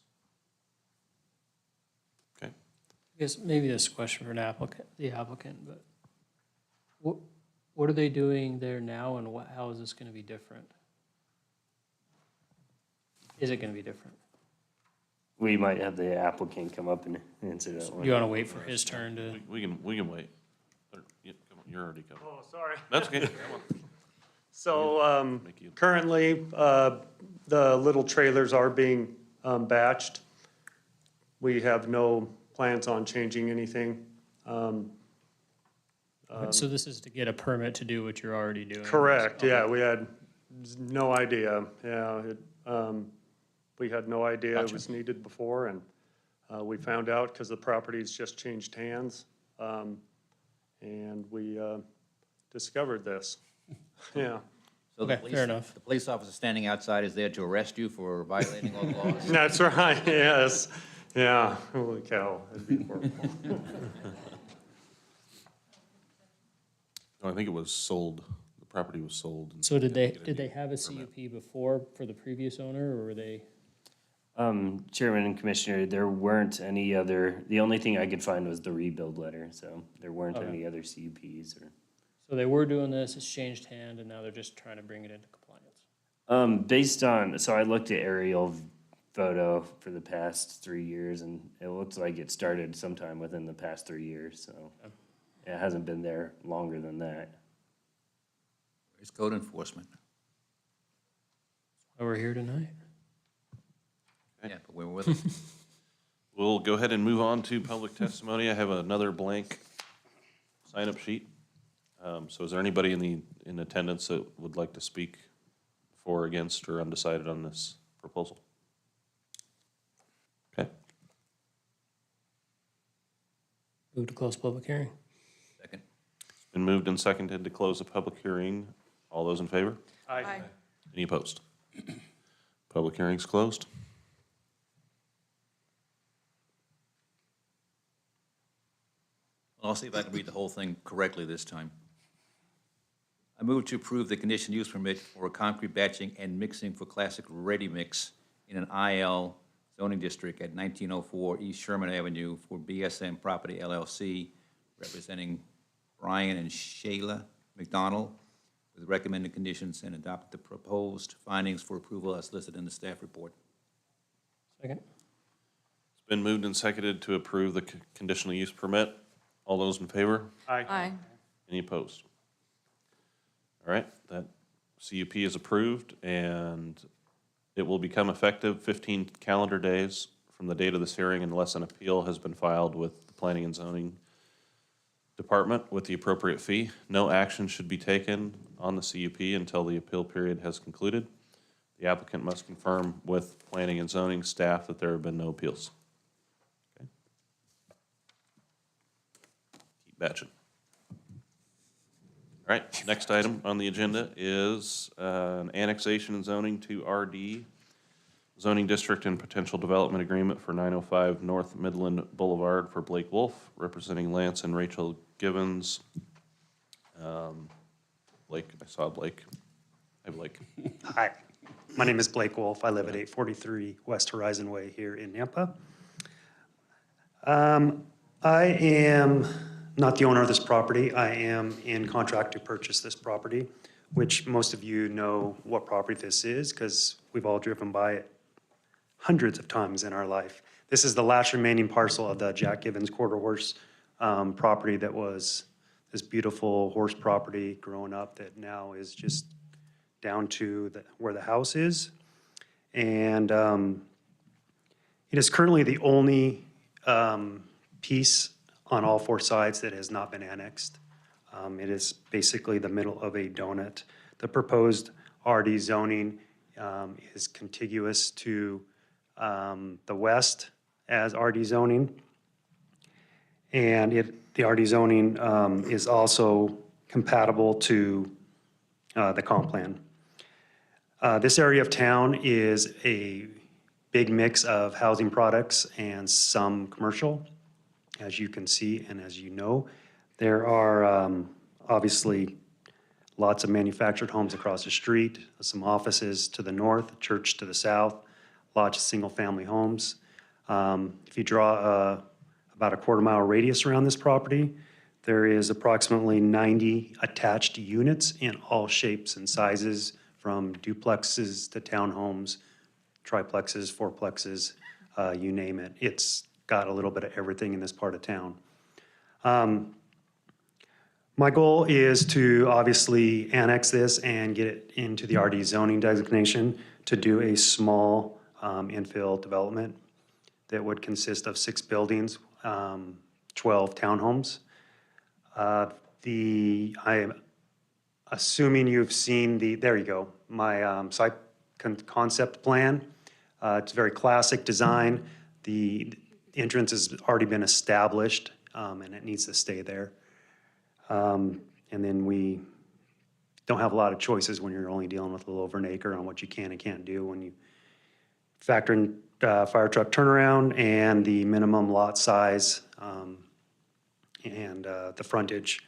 Okay. I guess maybe this question for the applicant, but what are they doing there now and how is this gonna be different? Is it gonna be different? We might have the applicant come up and answer that one. You wanna wait for his turn to? We can wait. Yeah, come on, you're already covered. Oh, sorry. That's okay. Come on. So Make you- currently, the little trailers are being batched. We have no plans on changing anything. So this is to get a permit to do what you're already doing? Correct, yeah, we had no idea, yeah. We had no idea it was needed before, and we found out because the property's just changed hands. And we discovered this, yeah. So Okay, fair enough. The police officer standing outside is there to arrest you for violating all the laws? That's right, yes, yeah, holy cow, that'd be horrible. No, I think it was sold, the property was sold. and So did they didn't they get a have a permit. CUP before for the previous owner, or were they? Chairman and Commissioner, there weren't any other, the only thing I could find was the rebuild letter, so there weren't Okay. any other CUPs or. So they were doing this, it's changed hand, and now they're just trying to bring it into compliance? Based on, so I looked at aerial photo for the past 3 years, and it looks like it started sometime within the past 3 years, so it hasn't been there longer than that. It's code enforcement. Oh, we're here tonight? Yeah, but we're with them. We'll go ahead and move on to public testimony. I have another blank sign-up sheet. So is there anybody in attendance that would like to speak for, against, or undecided on this proposal? Okay. Move to close public hearing. Second. Been moved and seconded to close the public hearing. All those in favor? Aye. Any opposed? Public hearing's closed. I'll see if I can read the whole thing correctly this time. I move to approve the conditional use permit for concrete batching and mixing for classic ready mix in an IL zoning district at 1904 East Sherman Avenue for BSM Property LLC, representing Brian and Shayla McDonald, with recommended conditions, and adopt the proposed findings for approval as listed in the staff report. Second? It's been moved and seconded to approve the conditional use permit. All those in favor? Aye. Any opposed? All right, that CUP is approved, and it will become effective 15 calendar days from the date of this hearing unless an appeal has been filed with the Planning and Zoning Department with the appropriate fee. No action should be taken on the CUP until the appeal period has concluded. The applicant must confirm with Planning and Zoning staff that there have been no appeals. Okay. Keep batching. All right, next item on the agenda is an annexation and zoning to RD zoning district and potential development agreement for 905 North Midland Boulevard for Blake Wolf, representing Lance and Rachel Givens. Blake, I saw Blake. Hi, Blake. Hi, my name is Blake Wolf. I live at 843 West Horizon Way here in Nampa. I am not the owner of this property. I am in contract to purchase this property, which most of you know what property this is because we've all driven by it hundreds of times in our life. This is the last remaining parcel of the Jack Givens quarter horse property that was this beautiful horse property growing up that now is just down to where the house is. And it is currently the only piece on all four sides that has not been annexed. It is basically the middle of a donut. The proposed RD zoning is contiguous to the west as RD zoning. And the RD zoning is also compatible to the comp plan. This area of town is a big mix of housing products and some commercial. As you can see and as you know, there are obviously lots of manufactured homes across the street, some offices to the north, a church to the south, lots of single-family homes. If you draw about a quarter-mile radius around this property, there is approximately 90 attached units in all shapes and sizes, from duplexes to townhomes, triplexes, fourplexes, you name it. It's got a little bit of everything in this part of town. My goal is to obviously annex this and get it into the RD zoning designation to do a small infill development that would consist of 6 buildings, 12 townhomes. I'm assuming you've seen there you go, my site concept plan. It's a very classic design. The entrance has already been established, and it needs to stay there. And then we don't have a lot of choices when you're only dealing with a little over an acre on what you can and can't do when you factor in fire truck turnaround and the minimum lot size and the frontage.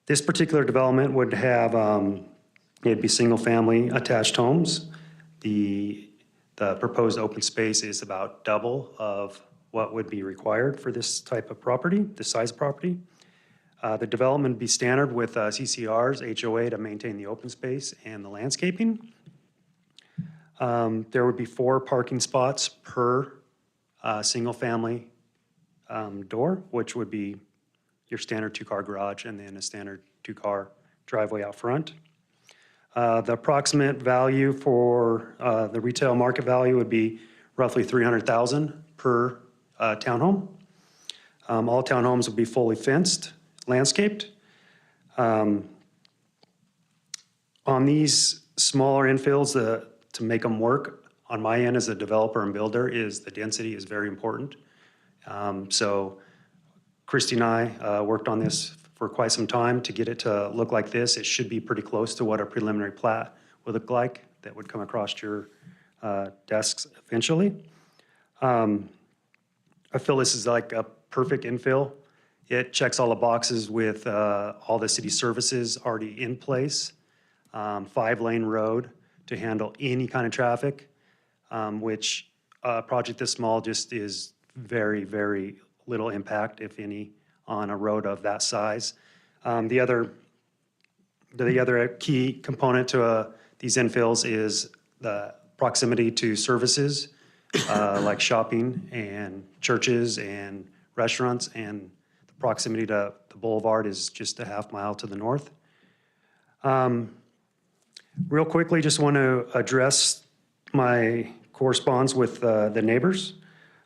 This particular development would have, it'd be single-family attached homes. The proposed open space is about double of what would be required for this type of property, this size property. The development would be standard with CCRs, HOA to maintain the open space and the landscaping. There would be 4 parking spots per single-family door, which would be your standard 2-car garage and then a standard 2-car driveway out front. The approximate value for the retail market value would be roughly $300,000 per townhome. All townhomes would be fully fenced, landscaped. On these smaller infills, to make them work, on my end as a developer and builder, is the density is very important. So Christy and I worked on this for quite some time to get it to look like this. It should be pretty close to what a preliminary plat would look like that would come across your desks eventually. I feel this is like a perfect infill. It checks all the boxes with all the city services already in place. 5-lane road to handle any kind of traffic, which a project this small just is very, very little impact, if any, on a road of that size. The other key component to these infills is the proximity to services like shopping and churches and restaurants, and the proximity to the boulevard is just a half mile to the north. Real quickly, just want to address my correspondence with the neighbors.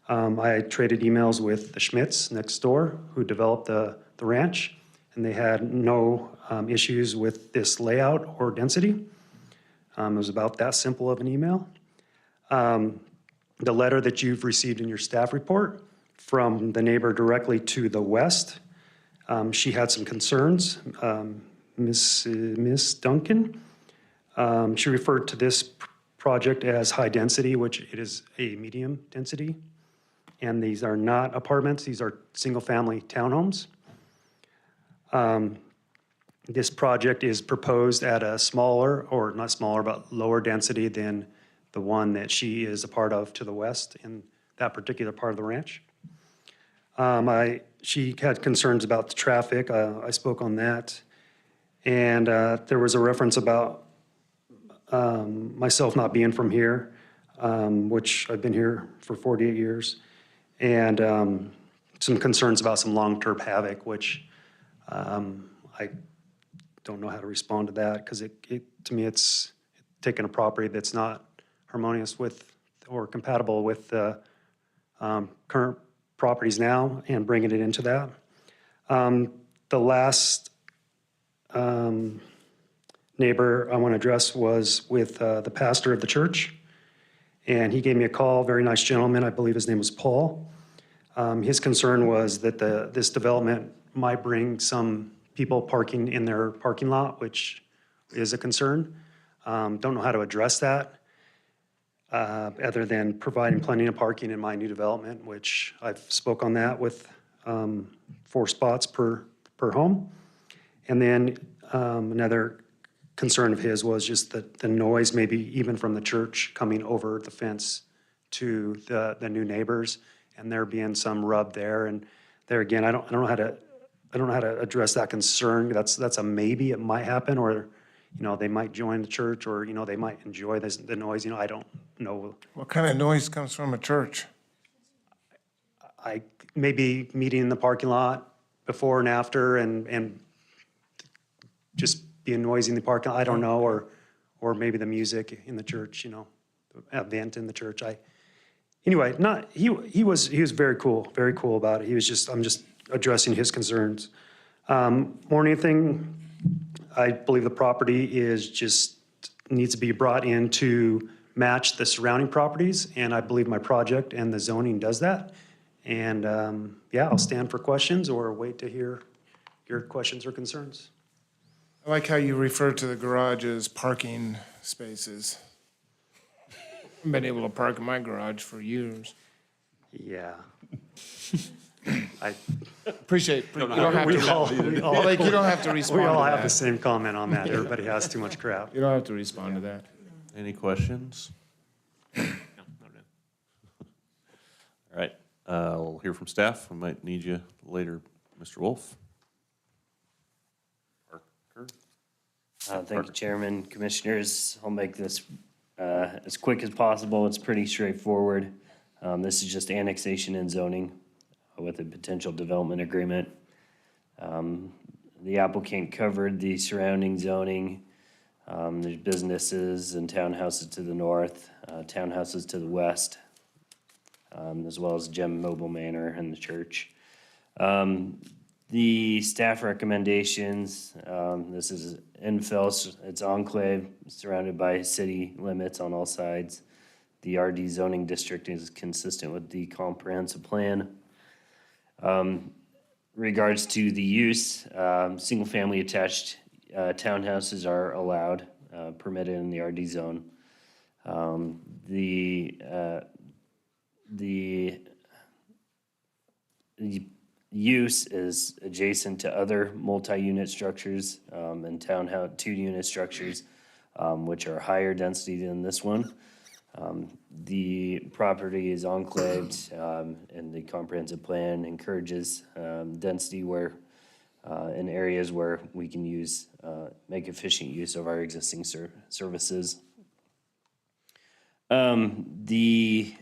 I traded emails with the Schmitz next door who developed the ranch, and they had no issues with this layout or density. It was about that simple of an email. The letter that you've received in your staff report from the neighbor directly to the west, she had some concerns. Miss Duncan, she referred to this project as high density, which it is a medium density. And these are not apartments, these are single-family townhomes. This project is proposed at a smaller, or not smaller, but lower density than the one that she is a part of to the west in that particular part of the ranch. She had concerns about the traffic. I spoke on that. And there was a reference about myself not being from here, which I've been here for 48 years. And some concerns about some long-term havoc, which I don't know how to respond to that, because to me, it's taking a property that's not harmonious with or compatible with the current properties now and bringing it into that. The last neighbor I want to address was with the pastor of the church, and he gave me a call, very nice gentleman, I believe his name was Paul. His concern was that this development might bring some people parking in their parking lot, which is a concern. Don't know how to address that, other than providing plenty of parking in my new development, which I've spoke on that with 4 spots per home. And then another concern of his was just the noise, maybe even from the church coming over the fence to the new neighbors, and there being some rub there. And there again, I don't know how to address that concern. That's a maybe. It might happen, or they might join the church, or they might enjoy the noise. I don't know. What kind of noise comes from a church? I maybe meeting in the parking lot before and after, and just being noisy in the parking lot. I don't know, or maybe the music in the church. The event in the church. Anyway, he was very cool about it. I'm just addressing his concerns. More than anything, I believe the property needs to be brought in to match the surrounding properties, and I believe my project and the zoning does that. And I'll stand for questions or wait to hear your questions or concerns. I like how you refer to the garage as parking spaces. I've been able to park in my garage for years. Yeah. Appreciate, you don't have We to, all- you don't have to respond We to all have the that. same comment on that. Everybody has too much crap. You don't have to respond to that. Any questions? All right, we'll hear from staff. We might need you later, Mr. Wolf. Parker? Thank you, Chairman, Commissioners. I'll make this as quick as possible. It's pretty straightforward. This is just annexation and zoning with a potential development agreement. The applicant covered the surrounding zoning. There's businesses and townhouses to the north, townhouses to the west, as well as Gem Mobile Manor and the church. The staff recommendations, this is infill, it's enclave, surrounded by city limits on all sides. The RD zoning district is consistent with the comprehensive plan. regards to the use, single-family attached townhouses are allowed, permitted in the RD zone. The use is adjacent to other multi-unit structures and townhouse, two-unit structures, which are higher density than this one. The property is enclaved, and the comprehensive plan encourages density where, in areas where we can use, make efficient use of our existing services. The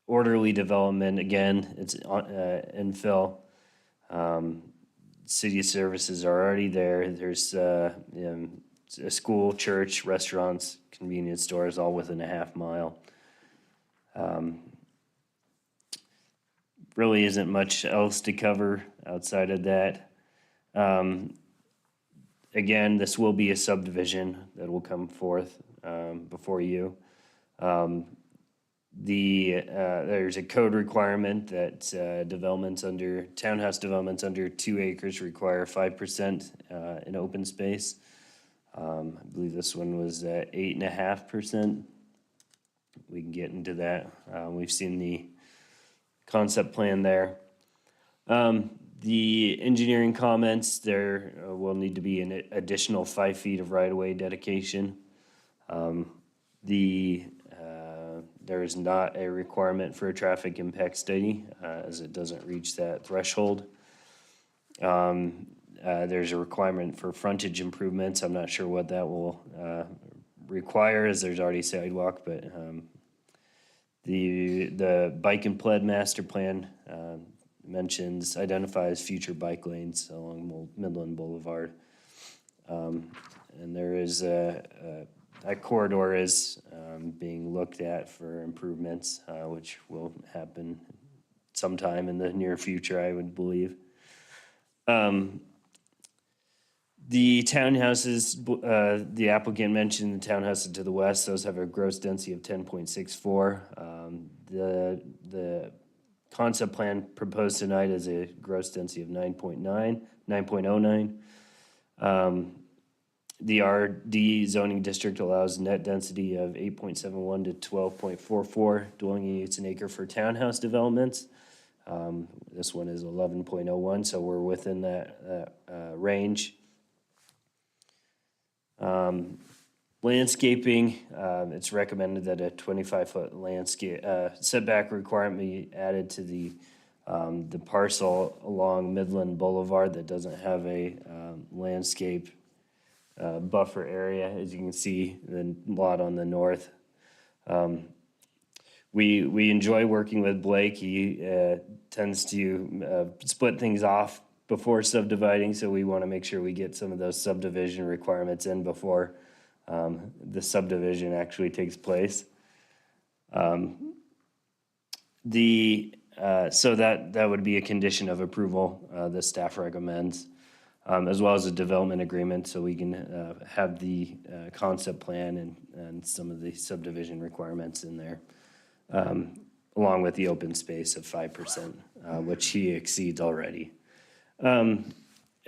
orderly development, again, it's infill. City services are already there. There's a school, church, restaurants, convenience stores, all within a half mile. Really isn't much else to cover outside of that. Again, this will be a subdivision that will come forth before you. There's a code requirement that townhouse developments under 2 acres require 5% in open space. I believe this one was 8.5%. We can get into that. We've seen the concept plan there. The engineering comments, there will need to be an additional 5 feet of right-of-way dedication. There is not a requirement for a traffic impact study, as it doesn't reach that threshold. There's a requirement for frontage improvements. I'm not sure what that will require, as there's already sidewalk, but the bike and pled master plan identifies future bike lanes along Midland Boulevard. And there is that corridor is being looked at for improvements, which will happen sometime in the near future, I would believe. The townhouses, the applicant mentioned the townhouses to the west, those have a gross density of 10.64. The concept plan proposed tonight is a gross density of 9.09. The RD zoning district allows net density of 8.71 to 12.44 dwelling units an acre for townhouse developments. This one is 11.01, so we're within that range. Landscaping, it's recommended that a 25-foot landscape setback requirement be added to the parcel along Midland Boulevard that doesn't have a landscape buffer area, as you can see, the lot on the north. We enjoy working with Blake. He tends to split things off before subdividing, so we want to make sure we get some of those subdivision requirements in before the subdivision actually takes place. So that would be a condition of approval the staff recommends, as well as a development agreement, so we can have the concept plan and some of the subdivision requirements in there, along with the open space of 5%, which he exceeds already.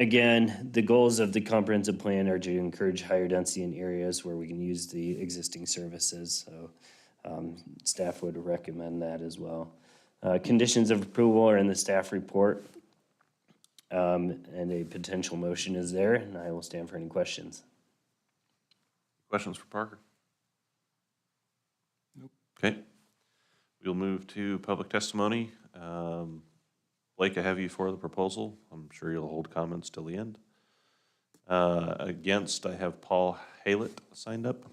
Again, the goals of the comprehensive plan are to encourage higher density in areas where we can use the existing services, so staff would recommend that as well. Conditions of approval are in the staff report, and a potential motion is there, and I will stand for any questions. Questions for Parker? Nope. Okay. We'll move to public testimony. Blake, I have you for the proposal. I'm sure you'll hold comments till the end. Against, I have Paul Haylett signed up.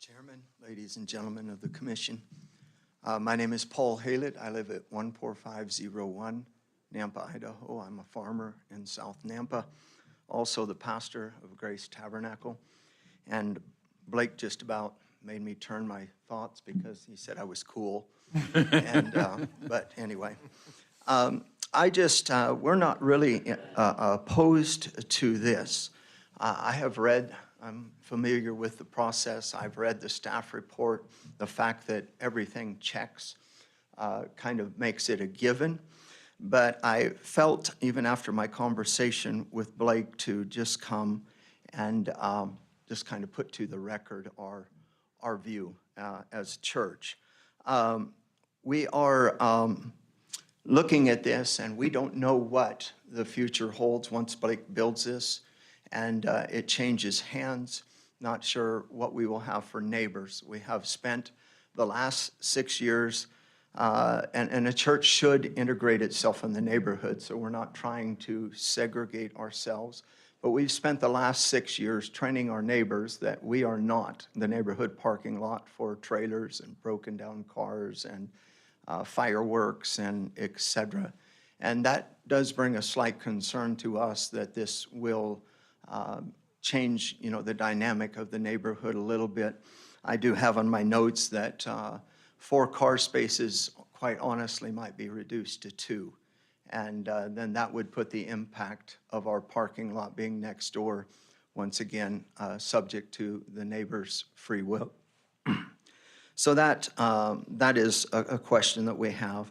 Chairman, ladies and gentlemen of the commission. My name is Paul Haylett. I live at 14501 Nampa, Idaho. I'm a farmer in South Nampa, also the pastor of Grace Tabernacle. And Blake just about made me turn my thoughts because he said I was cool. But anyway, we're not really opposed to this. I have read, I'm familiar with the process. I've read the staff report. The fact that everything checks kind of makes it a given. But I felt, even after my conversation with Blake, to just come and just kind of put to the record our view as a church. We are looking at this, and we don't know what the future holds once Blake builds this and it changes hands. Not sure what we will have for neighbors. We have spent the last 6 years, and a church should integrate itself in the neighborhood, so we're not trying to segregate ourselves. But we've spent the last 6 years training our neighbors that we are not the neighborhood parking lot for trailers and broken down cars and fireworks and et cetera. And that does bring a slight concern to us that this will change, the dynamic of the neighborhood a little bit. I do have on my notes that 4 car spaces, quite honestly, might be reduced to 2. And then that would put the impact of our parking lot being next door, once again, subject to the neighbor's free will. So that is a question that we have.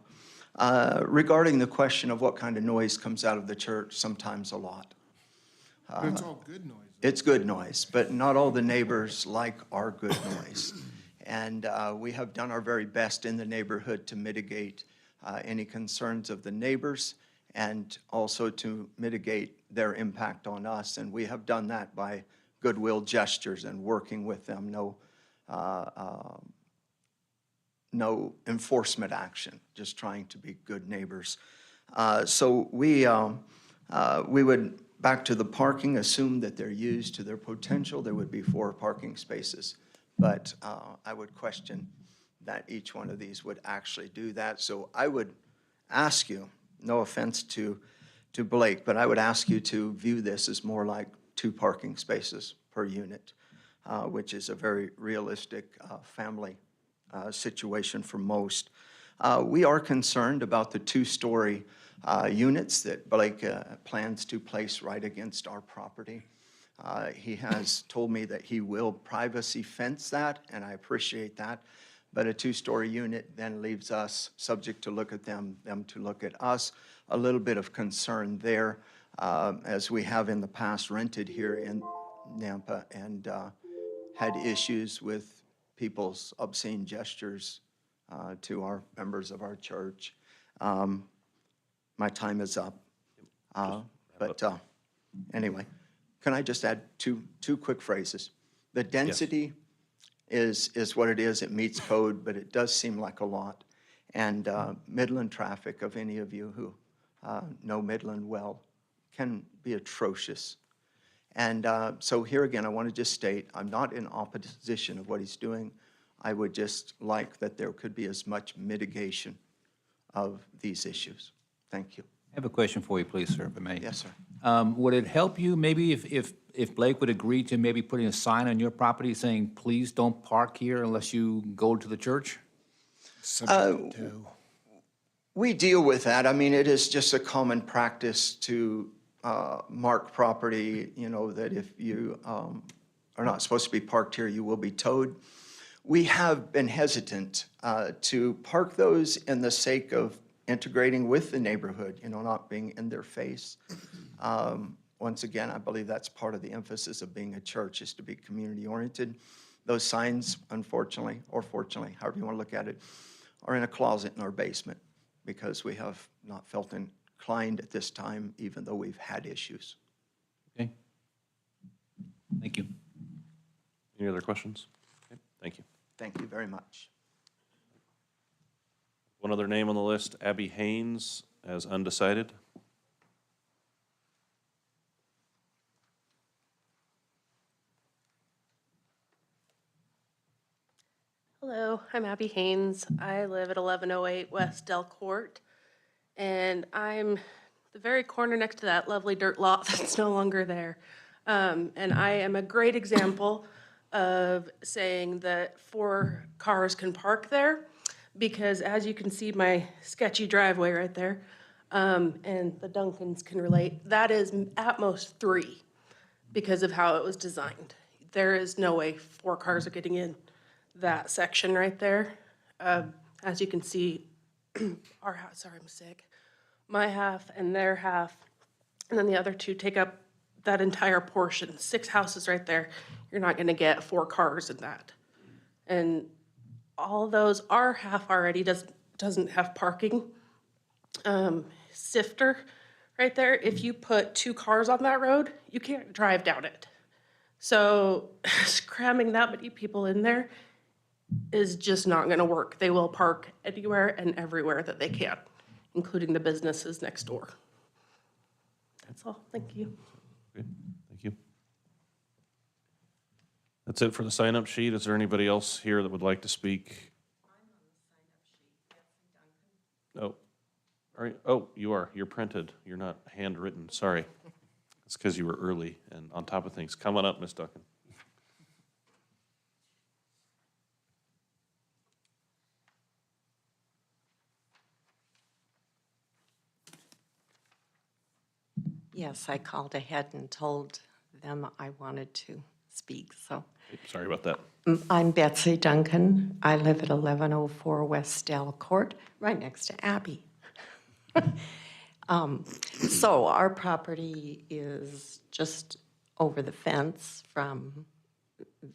Regarding the question of what kind of noise comes out of the church, sometimes a lot. But it's all good noise. It's good noise, but not all the neighbors like our good noise. And we have done our very best in the neighborhood to mitigate any concerns of the neighbors and also to mitigate their impact on us. And we have done that by goodwill gestures and working with them. No enforcement action, just trying to be good neighbors. So we would, back to the parking, assume that they're used to their potential. There would be 4 parking spaces. But I would question that each one of these would actually do that. So I would ask you, no offense to Blake, but I would ask you to view this as more like 2 parking spaces per unit, which is a very realistic family situation for most. We are concerned about the 2-story units that Blake plans to place right against our property. He has told me that he will privacy fence that, and I appreciate that. But a 2-story unit then leaves us subject to look at them to look at us. A little bit of concern there, as we have in the past rented here in Nampa and had issues with people's obscene gestures to our members of our church. My time is up. Anyway, can I just add two quick phrases? The density is what it is. It meets code, but it does seem like a lot. And Midland traffic, of any of you who know Midland well, can be atrocious. And so here again, I want to just state, I'm not in opposition of what he's doing. I would just like that there could be as much mitigation of these issues. Thank you. I have a question for you, please, sir, if I may. Yes, sir. Would it help you maybe if Blake would agree to maybe putting a sign on your property saying, please don't park here unless you go to the church? We deal with that. I mean, it is just a common practice to mark property, that if you are not supposed to be parked here, you will be towed. We have been hesitant to park those in the sake of integrating with the neighborhood, not being in their face. Once again, I believe that's part of the emphasis of being a church, is to be community-oriented. Those signs, unfortunately, or fortunately, however you want to look at it, are in a closet in our basement because we have not felt inclined at this time, even though we've had issues. Okay. Thank you. Any other questions? Okay, thank you. Thank you very much. One other name on the list, Abby Haynes as undecided. Hello, I'm Abby Haynes. I live at 1108 West Del Court, and I'm the very corner next to that lovely dirt lot that's no longer there. And I am a great example of saying that 4 cars can park there, because as you can see my sketchy driveway right there, and the Duncans can relate, that is at most 3. because of how it was designed. There is no way 4 cars are getting in that section right there. As you can see, our house, sorry, I'm sick. My half and their half, and then the other 2 take up that entire portion, 6 houses right there. You're not gonna get 4 cars in that. And all those, our half already doesn't have parking. Sifter right there, if you put 2 cars on that road, you can't drive down it. So cramming that many people in there is just not gonna work. They will park anywhere and everywhere that they can, including the businesses next door. That's all, thank you. Great, thank you. That's it for the sign-up sheet. Is there anybody else here that would like to speak? Oh, all right. Oh, you are. You're printed. You're not handwritten. Sorry. It's because you were early and on top of things. Come on up, Ms. Duncan. Yes, I called ahead and told them I wanted to speak, so. Sorry about that. I'm Betsy Duncan. I live at 1104 West Dell Court, right next to Abby. So our property is just over the fence from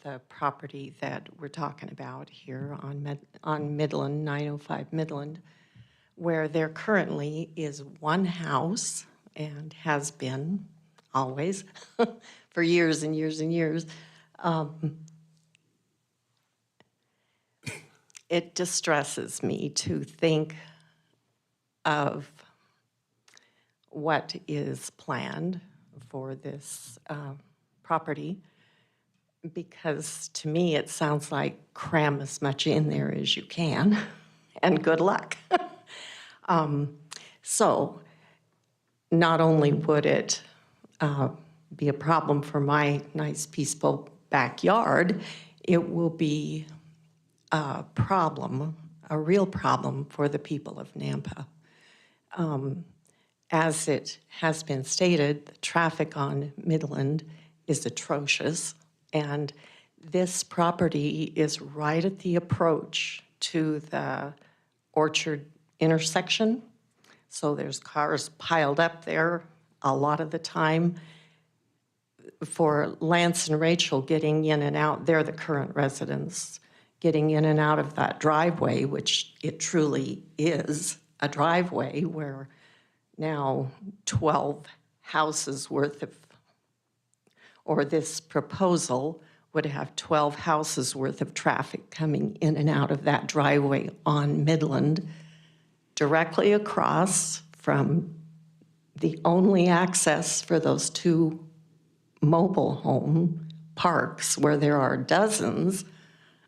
the property that we're talking about here on Midland, 905 Midland, where there currently is one house and has been always for years and years and years. It distresses me to think of what is planned for this property, because to me it sounds like cram as much in there as you can and good luck. So not only would it be a problem for my nice peaceful backyard, it will be a problem, a real problem for the people of Nampa. As it has been stated, the traffic on Midland is atrocious, and this property is right at the approach to the Orchard intersection. So there's cars piled up there a lot of the time. For Lance and Rachel getting in and out, they're the current residents, getting in and out of that driveway, which it truly is a driveway where now 12 houses worth of, or this proposal would have 12 houses worth of traffic coming in and out of that driveway on Midland, directly across from the only access for those 2 mobile home parks, where there are dozens,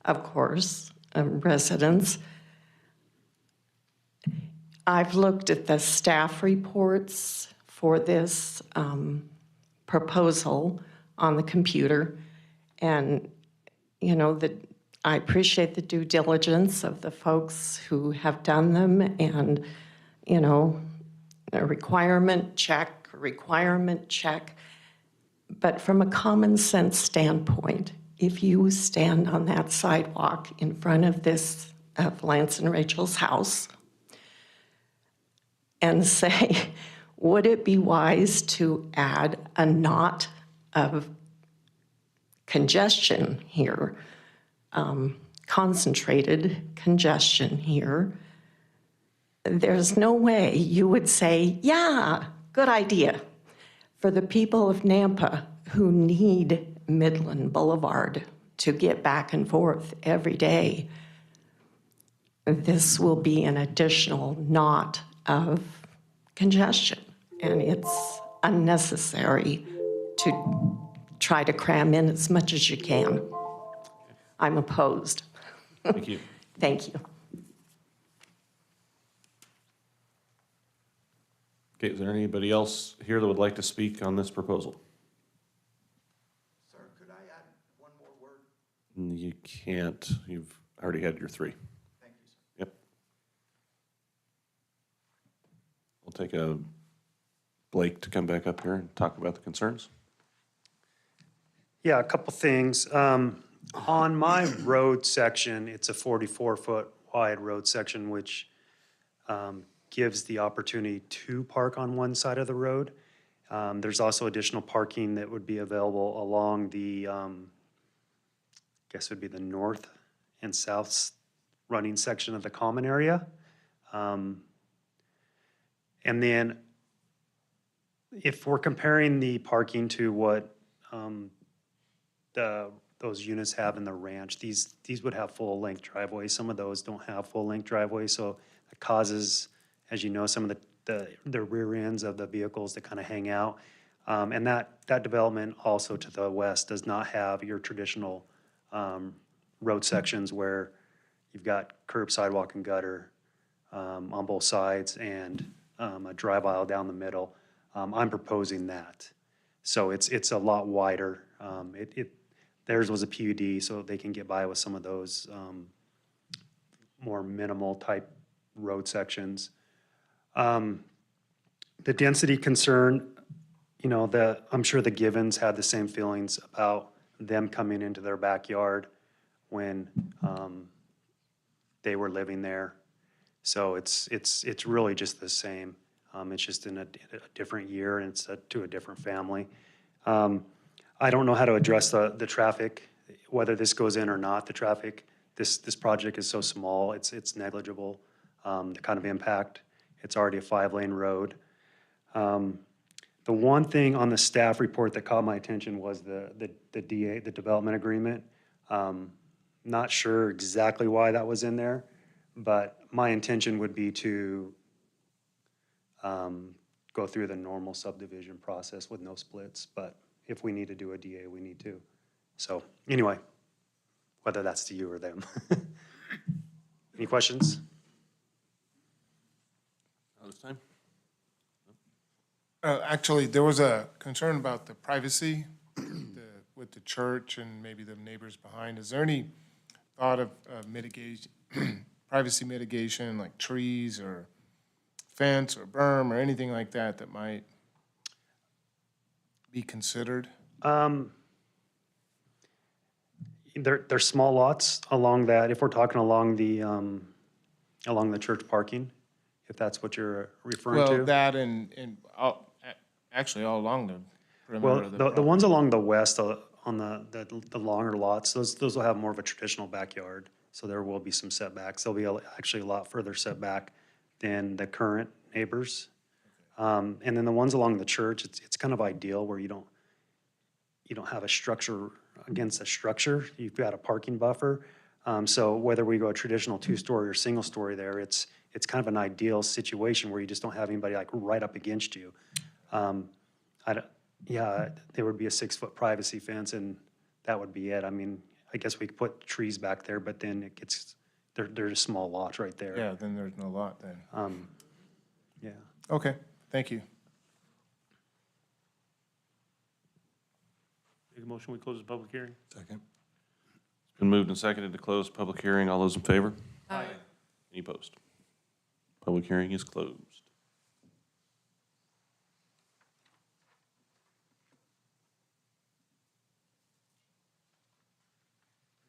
of course, residents. I've looked at the staff reports for this proposal on the computer, and, you know, I appreciate the due diligence of the folks who have done them, and, you know, a requirement check. But from a common sense standpoint, if you stand on that sidewalk in front of this, of Lance and Rachel's house, and say, would it be wise to add a knot of congestion here, concentrated congestion here? There's no way you would say, yeah, good idea. For the people of Nampa who need Midland Boulevard to get back and forth every day, this will be an additional knot of congestion, and it's unnecessary to try to cram in as much as you can. I'm opposed. Thank you. Thank you. Okay, is there anybody else here that would like to speak on this proposal? Sir, could I add one more word? You can't. You've already had your 3. Thank you, sir. Yep. We'll take a Blake to come back up here and talk about the concerns. Yeah, a couple things. On my road section, it's a 44-foot wide road section, which gives the opportunity to park on one side of the road. There's also additional parking that would be available along the, guess it would be the north and south running section of the common area. And then if we're comparing the parking to what those units have in the ranch, these would have full-length driveways. Some of those don't have full-length driveways, so it causes, as you know, some of the rear ends of the vehicles to kind of hang out. And that development also to the west does not have your traditional road sections where you've got curb, sidewalk, and gutter on both sides and a drive aisle down the middle. I'm proposing that. So it's a lot wider. Theirs was a PUD, so they can get by with some of those more minimal type road sections. The density concern, you know, I'm sure the Givens had the same feelings about them coming into their backyard when they were living there. So it's really just the same. It's just in a different year, and it's to a different family. I don't know how to address the traffic, whether this goes in or not, the traffic. This project is so small, it's negligible, the kind of impact. It's already a 5-lane road. The one thing on the staff report that caught my attention was the DA, the development agreement. Not sure exactly why that was in there, but my intention would be to go through the normal subdivision process with no splits, but if we need to do a DA, we need to. So anyway, whether that's to you or them. Any questions? Not this time? Actually, there was a concern about the privacy with the church and maybe the neighbors behind. Is there any thought of mitigation, privacy mitigation, like trees or fence or berm or anything like that that might be considered? There's small lots along that, if we're talking along the church parking, if that's what you're referring to. Well, that and actually all along the perimeter Well, of the the property. ones along the west, on the longer lots, those will have more of a traditional backyard. So there will be some setbacks. They'll be actually a lot further setback than the current neighbors. And then the ones along the church, it's kind of ideal where you don't have a structure against a structure. You've got a parking buffer. So whether we go a traditional 2-story or single-story there, it's kind of an ideal situation where you just don't have anybody like right up against you. There would be a 6-foot privacy fence, and that would be it. I mean, I guess we could put trees back there, but then they're just small lots right there. Yeah, then there's no lot then. Yeah. Okay, thank you. Make a motion, we close the public hearing. Second. It's been moved and seconded to close public hearing. All those in favor? Aye. Any opposed? Public hearing is closed.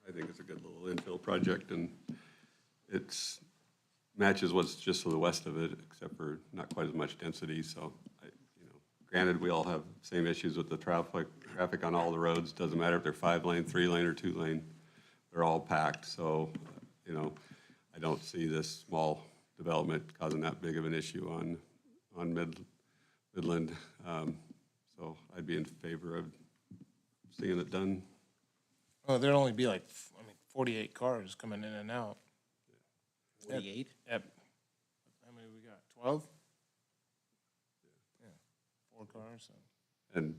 I think it's a good little infill project, and it's matches what's just to the west of it, except for not quite as much density, so, granted, we all have same issues with the traffic on all the roads, doesn't matter if they're 5-lane, 3-lane, or 2-lane, they're all packed, so, I don't see this small development causing that big of an issue on Midland, so I'd be in favor of seeing it done. Well, there'd only be 48 cars coming in and out. 48? Yep. How many we got? 12? Yeah, 4 cars. So. And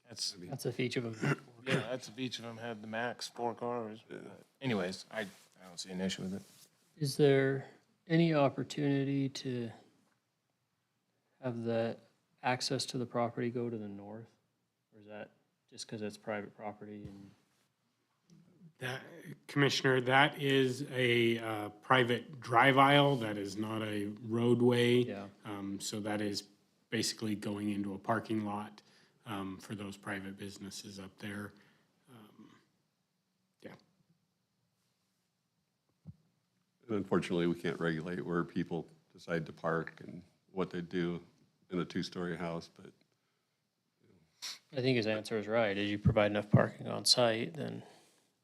that's if each of them. Yeah, that's if each of them had the max 4 cars. Yeah. Anyways, I don't see an issue with it. Is there any opportunity to have the access to the property go to the north? Or is that just because it's private property and? Commissioner, that is a private drive aisle. That is not a roadway. Yeah. So that is basically going into a parking lot. for those private businesses up there. Yeah. And unfortunately, we can't regulate where people decide to park and what they do in a two-story house, but I think his answer is right. As you provide enough parking on site, then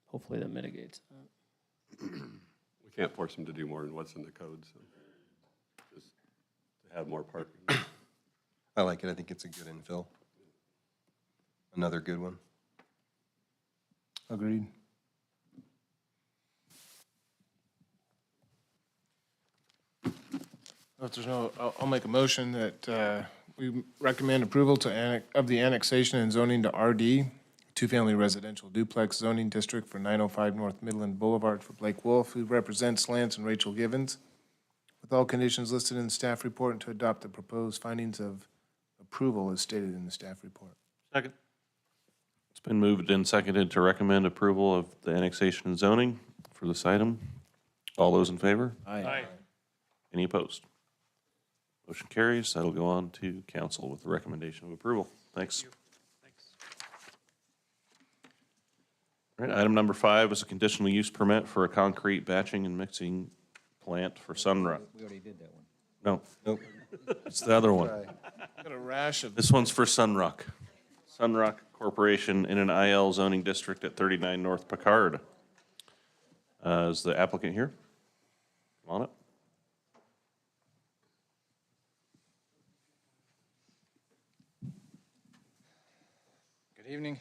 hopefully that mitigates that. we can't force them to do more than what's in the code, so just to have more parking. I like it. I think it's a good infill. Another good one. Agreed. If there's no, I'll make a motion that we recommend approval of the annexation and zoning to RD, two-family residential duplex zoning district for 905 North Midland Boulevard for Blake Wolf, who represents Lance and Rachel Givens, with all conditions listed in the staff report, and to adopt the proposed findings of approval as stated in the staff report. Second. It's been moved and seconded to recommend approval of the annexation and zoning for this item. All those in favor? Aye. Any opposed? Motion carries. That'll go on to council with the recommendation of approval. Thanks. All right, item number 5 is a conditional use permit for a concrete batching and mixing plant for Sunrock. We already did that one. No. Nope. It's the other one. Got a rash of. This one's for Sunrock. Sunrock Corporation in an IL zoning district at 39 North Picard. Is the applicant here? Come on up. Good evening.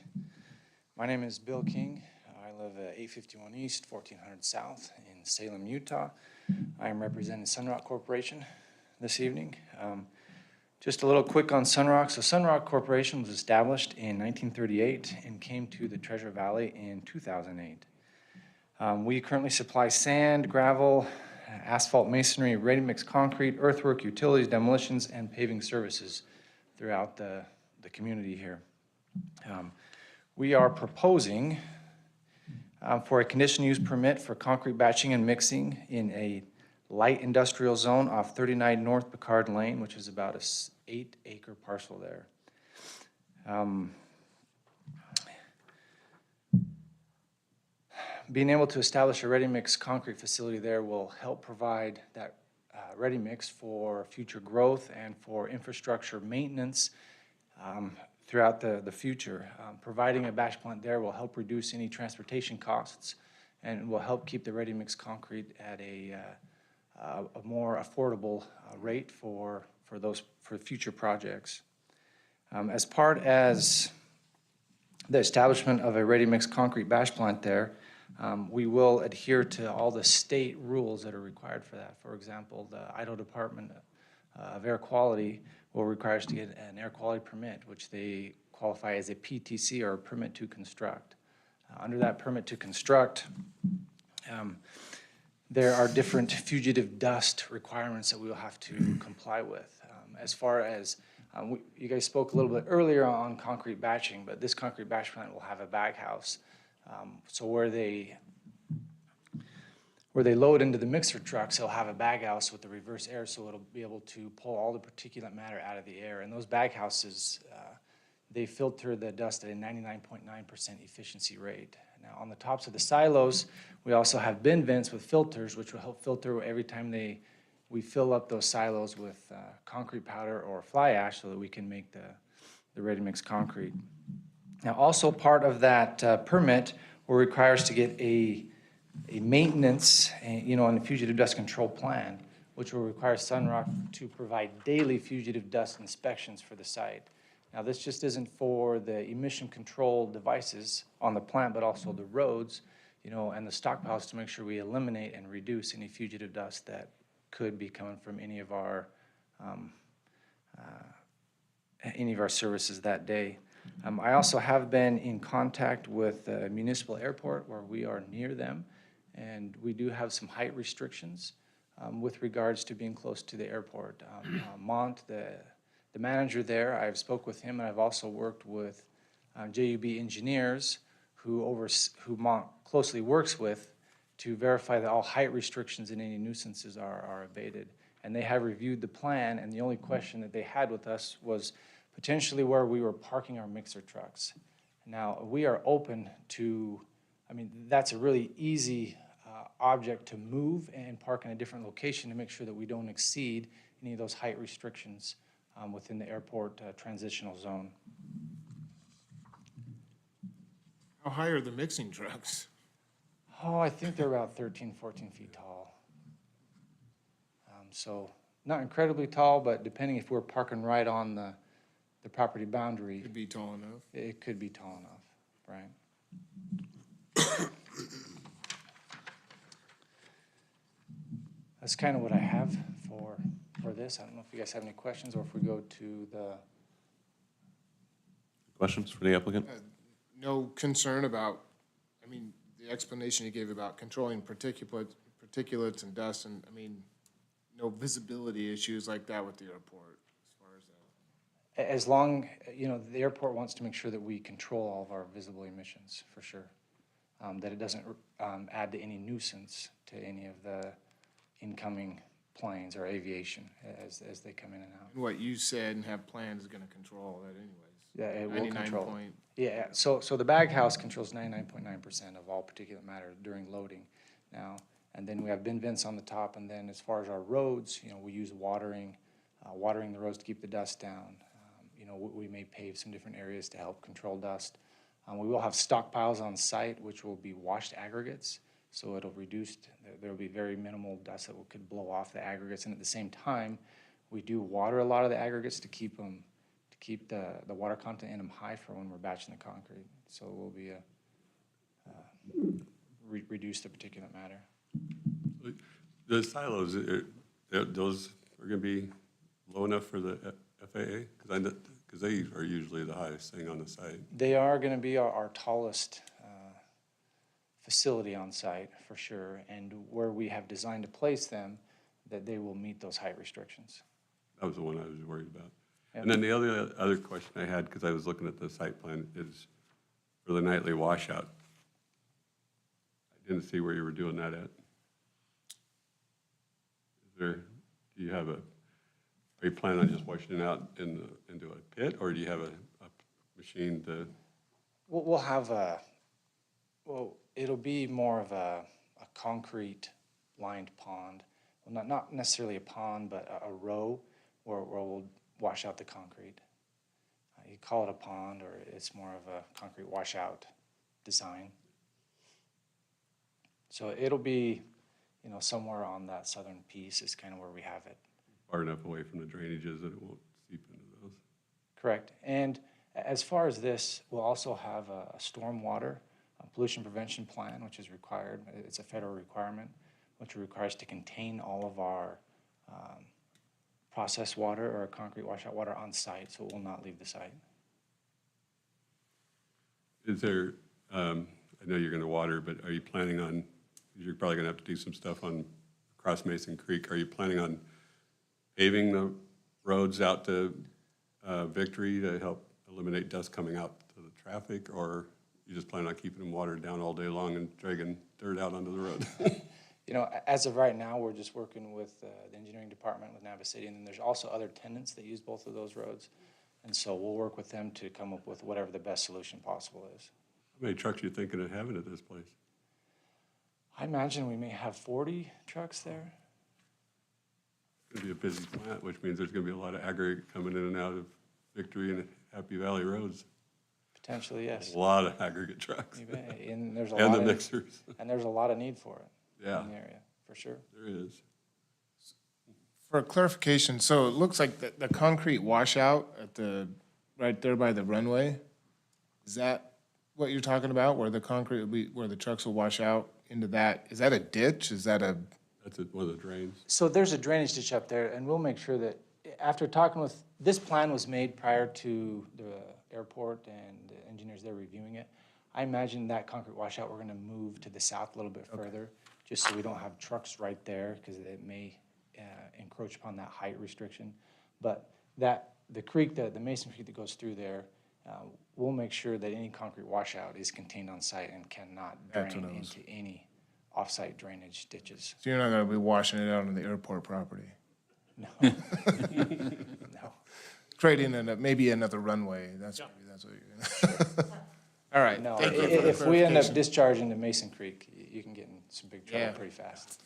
My name is Bill King. I live at 851 East, 1400 South in Salem, Utah. I am representing Sunrock Corporation this evening. Just a little quick on Sunrock. So Sunrock Corporation was established in 1938 and came to the Treasure Valley in 2008. We currently supply sand, gravel, asphalt masonry, ready-mix concrete, earthwork, utilities, demolitions, and paving services throughout the community here. We are proposing for a conditional use permit for concrete batching and mixing in a light industrial zone off 39 North Picard Lane, which is about a 8-acre parcel there. Being able to establish a ready-mix concrete facility there will help provide that ready mix for future growth and for infrastructure maintenance throughout the future. Providing a batch plant there will help reduce any transportation costs and will help keep the ready-mix concrete at a more affordable rate for future projects. As part as the establishment of a ready-mix concrete batch plant there, we will adhere to all the state rules that are required for that. For example, the Idaho Department of Air Quality will require us to get an air quality permit, which they qualify as a PTC, or a permit to construct. Under that permit to construct, there are different fugitive dust requirements that we will have to comply with. As far as, you guys spoke a little bit earlier on concrete batching, but this concrete batch plant will have a bag house. So where they load into the mixer trucks, they'll have a bag house with the reverse air, so it'll be able to pull all the particulate matter out of the air. And those bag houses, they filter the dust at a 99.9% efficiency rate. Now, on the tops of the silos, we also have bin vents with filters, which will help filter every time we fill up those silos with concrete powder or fly ash, so that we can make the ready-mix concrete. Now, also part of that permit will require us to get a maintenance, and a fugitive dust control plan, which will require Sunrock to provide daily fugitive dust inspections for the site. Now, this just isn't for the emission control devices on the plant, but also the roads, and the stockpiles to make sure we eliminate and reduce any fugitive dust that could be coming from any of our services that day. I also have been in contact with the municipal airport, where we are near them, and we do have some height restrictions with regards to being close to the airport. Mont, the manager there, I've spoke with him, and I've also worked with JUB engineers who Mont closely works with to verify that all height restrictions and any nuisances are abated. And they have reviewed the plan, and the only question that they had with us was potentially where we were parking our mixer trucks. Now, we are open to, I mean, that's a really easy object to move and park in a different location to make sure that we don't exceed any of those height restrictions within the airport transitional zone. How high are the mixing trucks? Oh, I think they're about 13, 14 feet tall. So not incredibly tall, but depending if we're parking right on the property boundary. Could be tall enough. It could be tall enough, right? That's kind of what I have for this. I don't know if you guys have any questions or if we go to the, Questions for the applicant? No concern about, I mean, the explanation you gave about controlling particulates and dust, and, I mean, no visibility issues like that with the airport as far as that. as long, the airport wants to make sure that we control all of our visible emissions, for sure. That it doesn't add to any nuisance to any of the incoming planes or aviation as they come in and out. And what you said and have planned is gonna control all that anyways. Yeah, it will 99 control. point- Yeah, so the bag house controls 99.9% of all particulate matter during loading now. And then we have bin vents on the top, and then as far as our roads, we use watering the roads to keep the dust down. We may pave some different areas to help control dust. We will have stockpiles on site, which will be washed aggregates, so it'll reduce, there'll be very minimal dust that could blow off the aggregates. And at the same time, we do water a lot of the aggregates to keep the water content in them high for when we're batching the concrete. So it will be reduce the particulate matter. The silos, those are going to be low enough for the FAA? Because they are usually the highest thing on the site. They are going to be our tallest facility on site, for sure, and where we have designed to place them, that they will meet those height restrictions. That was the one I was worried about. Yep. And then the other question I had, because I was looking at the site plan, is for the nightly washout. I didn't see where you were doing that at. Do you have are you planning on just washing it out into a pit, or do you have a machine to? We'll have it'll be more of a concrete lined pond. Well, not necessarily a pond, but a row where we'll wash out the concrete. You call it a pond, or it's more of a concrete washout design. So it'll be, somewhere on that southern piece is kind of where we have it. Far enough away from the drainages that it won't seep into those. Correct. And as far as this, we'll also have a stormwater pollution prevention plan, which is required. It's a federal requirement, which requires to contain all of our processed water or concrete washout water on site, so it will not leave the site. Is there, I know you're going to water, but are you planning on, you're probably going to have to do some stuff on across Mason Creek. Are you planning on paving the roads out to Victory to help eliminate dust coming out to the traffic, or you just plan on keeping them watered down all day long and dragging dirt out onto the road? As of right now, we're just working with the engineering department with Nava City, and then there's also other tenants that use both of those roads. And so we'll work with them to come up with whatever the best solution possible is. How many trucks are you thinking of having at this place? I imagine we may have 40 trucks there. It's going to be a busy plant, which means there's going to be a lot of aggregate coming in and out of Victory and Happy Valley roads. Potentially, yes. A lot of aggregate trucks. And there's a And lot the of, mixers. And there's a lot of need for it Yeah. in the area, for sure. There is. For clarification, so it looks like the concrete washout right there by the runway, is that what you're talking about, where the concrete will be, where the trucks will wash out into that? Is that a ditch? Is that a? That's one of the drains. So there's a drainage ditch up there, and we'll make sure that, after talking with, this plan was made prior to the airport and the engineers there reviewing it. I imagine that concrete washout, we're gonna move to the south a little bit further, just so we don't have trucks right there, because it may encroach upon that height restriction. But the creek, the Mason Creek that goes through there, we'll make sure that any concrete washout is contained on site and cannot That's drain what I was- into any off-site drainage ditches. So you're not gonna be washing it out on the airport property? No. No. creating maybe another runway, that's what you're gonna. All right. No, thank you for the if we end up clarification. discharging to Mason Creek, you can get in some big Yeah. trouble pretty fast.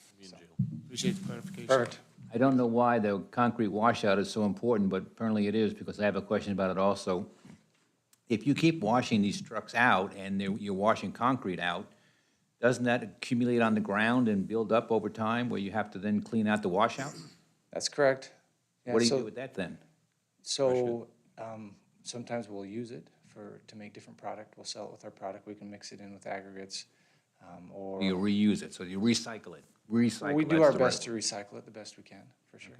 Appreciate the clarification. Perfect. I don't know why the concrete washout is so important, but apparently it is, because I have a question about it also. If you keep washing these trucks out and you're washing concrete out, doesn't that accumulate on the ground and build up over time where you have to then clean out the washout? That's correct. Yeah, What do you so- do with that then? So, sometimes we'll use it to make different product. We'll sell it with our product. We can mix it in with aggregates, or. You reuse it, so you recycle it. Recycle, We do that's our the best right to recycle it the best we can, for sure.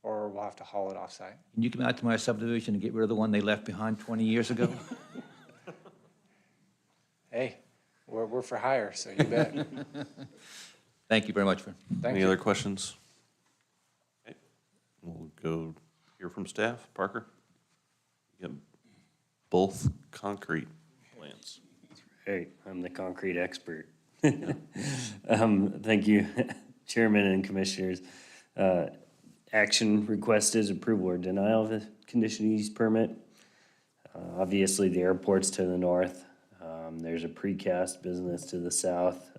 Or we'll have to haul it off-site. Can you come out to my subdivision and get rid of the one they left behind 20 years ago? Hey, we're for hire, so you bet. Thank you very much, Fred. Thank Any you. other questions? Okay. We'll go hear from staff. Parker? You got both concrete plans. Hey, I'm the concrete expert. Thank you, Chairman and Commissioners. Action requested is approval or denial of a conditional use permit. Obviously, the airport's to the north. There's a precast business to the south,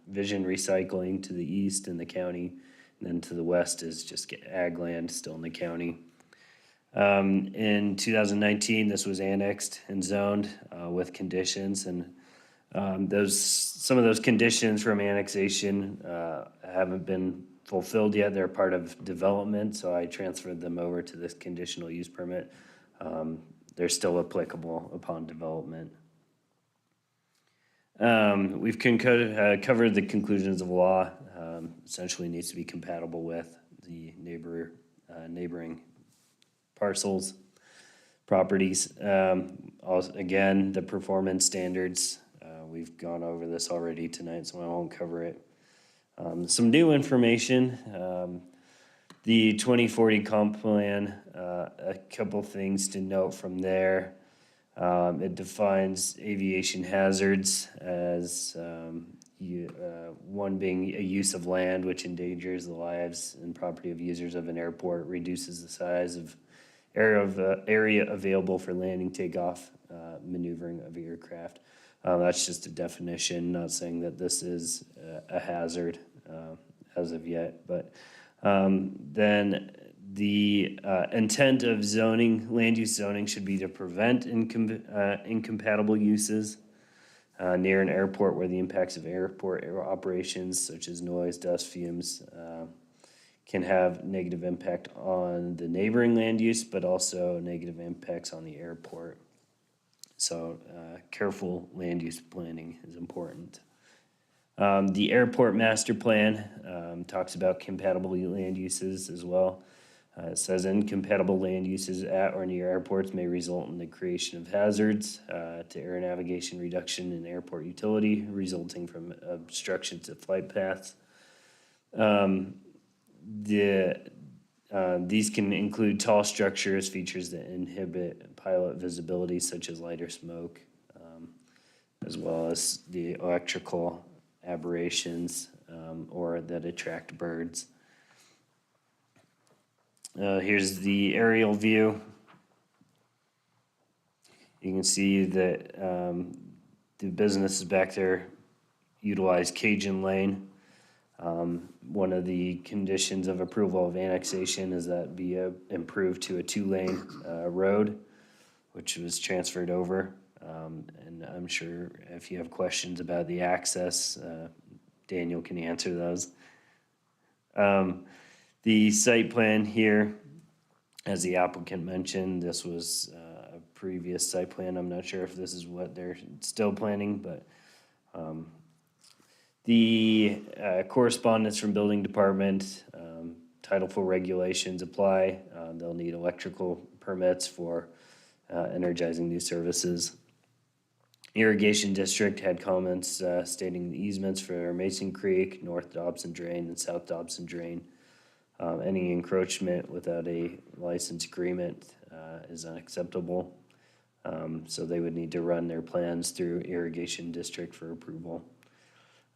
Vision Recycling to the east in the county, and then to the west is just ag land still in the county. In 2019, this was annexed and zoned with conditions, and some of those conditions from annexation haven't been fulfilled yet. They're part of development, so I transferred them over to this conditional use permit. They're still applicable upon development. We've covered the conclusions of law. Essentially needs to be compatible with the neighboring parcels, properties. Also, again, the performance standards, we've gone over this already tonight, so I won't cover it. Some new information, the 2040 comp plan, a couple things to note from there. It defines aviation hazards as one being a use of land which endangers the lives and property of users of an airport, reduces the size of area available for landing, takeoff, maneuvering of aircraft. That's just a definition, not saying that this is a hazard as of yet, but then the intent of zoning, land use zoning, should be to prevent incompatible uses near an airport where the impacts of airport operations such as noise, dust, fumes can have negative impact on the neighboring land use, but also negative impacts on the airport. So careful land use planning is important. The airport master plan talks about compatible land uses as well. It says incompatible land uses at or near airports may result in the creation of hazards to air navigation, reduction in airport utility resulting from obstructions to flight paths. These can include tall structures, features that inhibit pilot visibility such as light or smoke, as well as the electrical aberrations or that attract birds. Here's the aerial view. You can see that the businesses back there utilize Cajun Lane. One of the conditions of approval of annexation is that be improved to a 2-lane road, which was transferred over. And I'm sure if you have questions about the access, Daniel can answer those. The site plan here, as the applicant mentioned, this was a previous site plan. I'm not sure if this is what they're still planning, but the correspondence from building department, Title IV regulations apply. They'll need electrical permits for energizing new services. Irrigation district had comments stating the easements for Mason Creek, North Dobson Drain, and South Dobson Drain. Any encroachment without a license agreement is unacceptable. So they would need to run their plans through irrigation district for approval.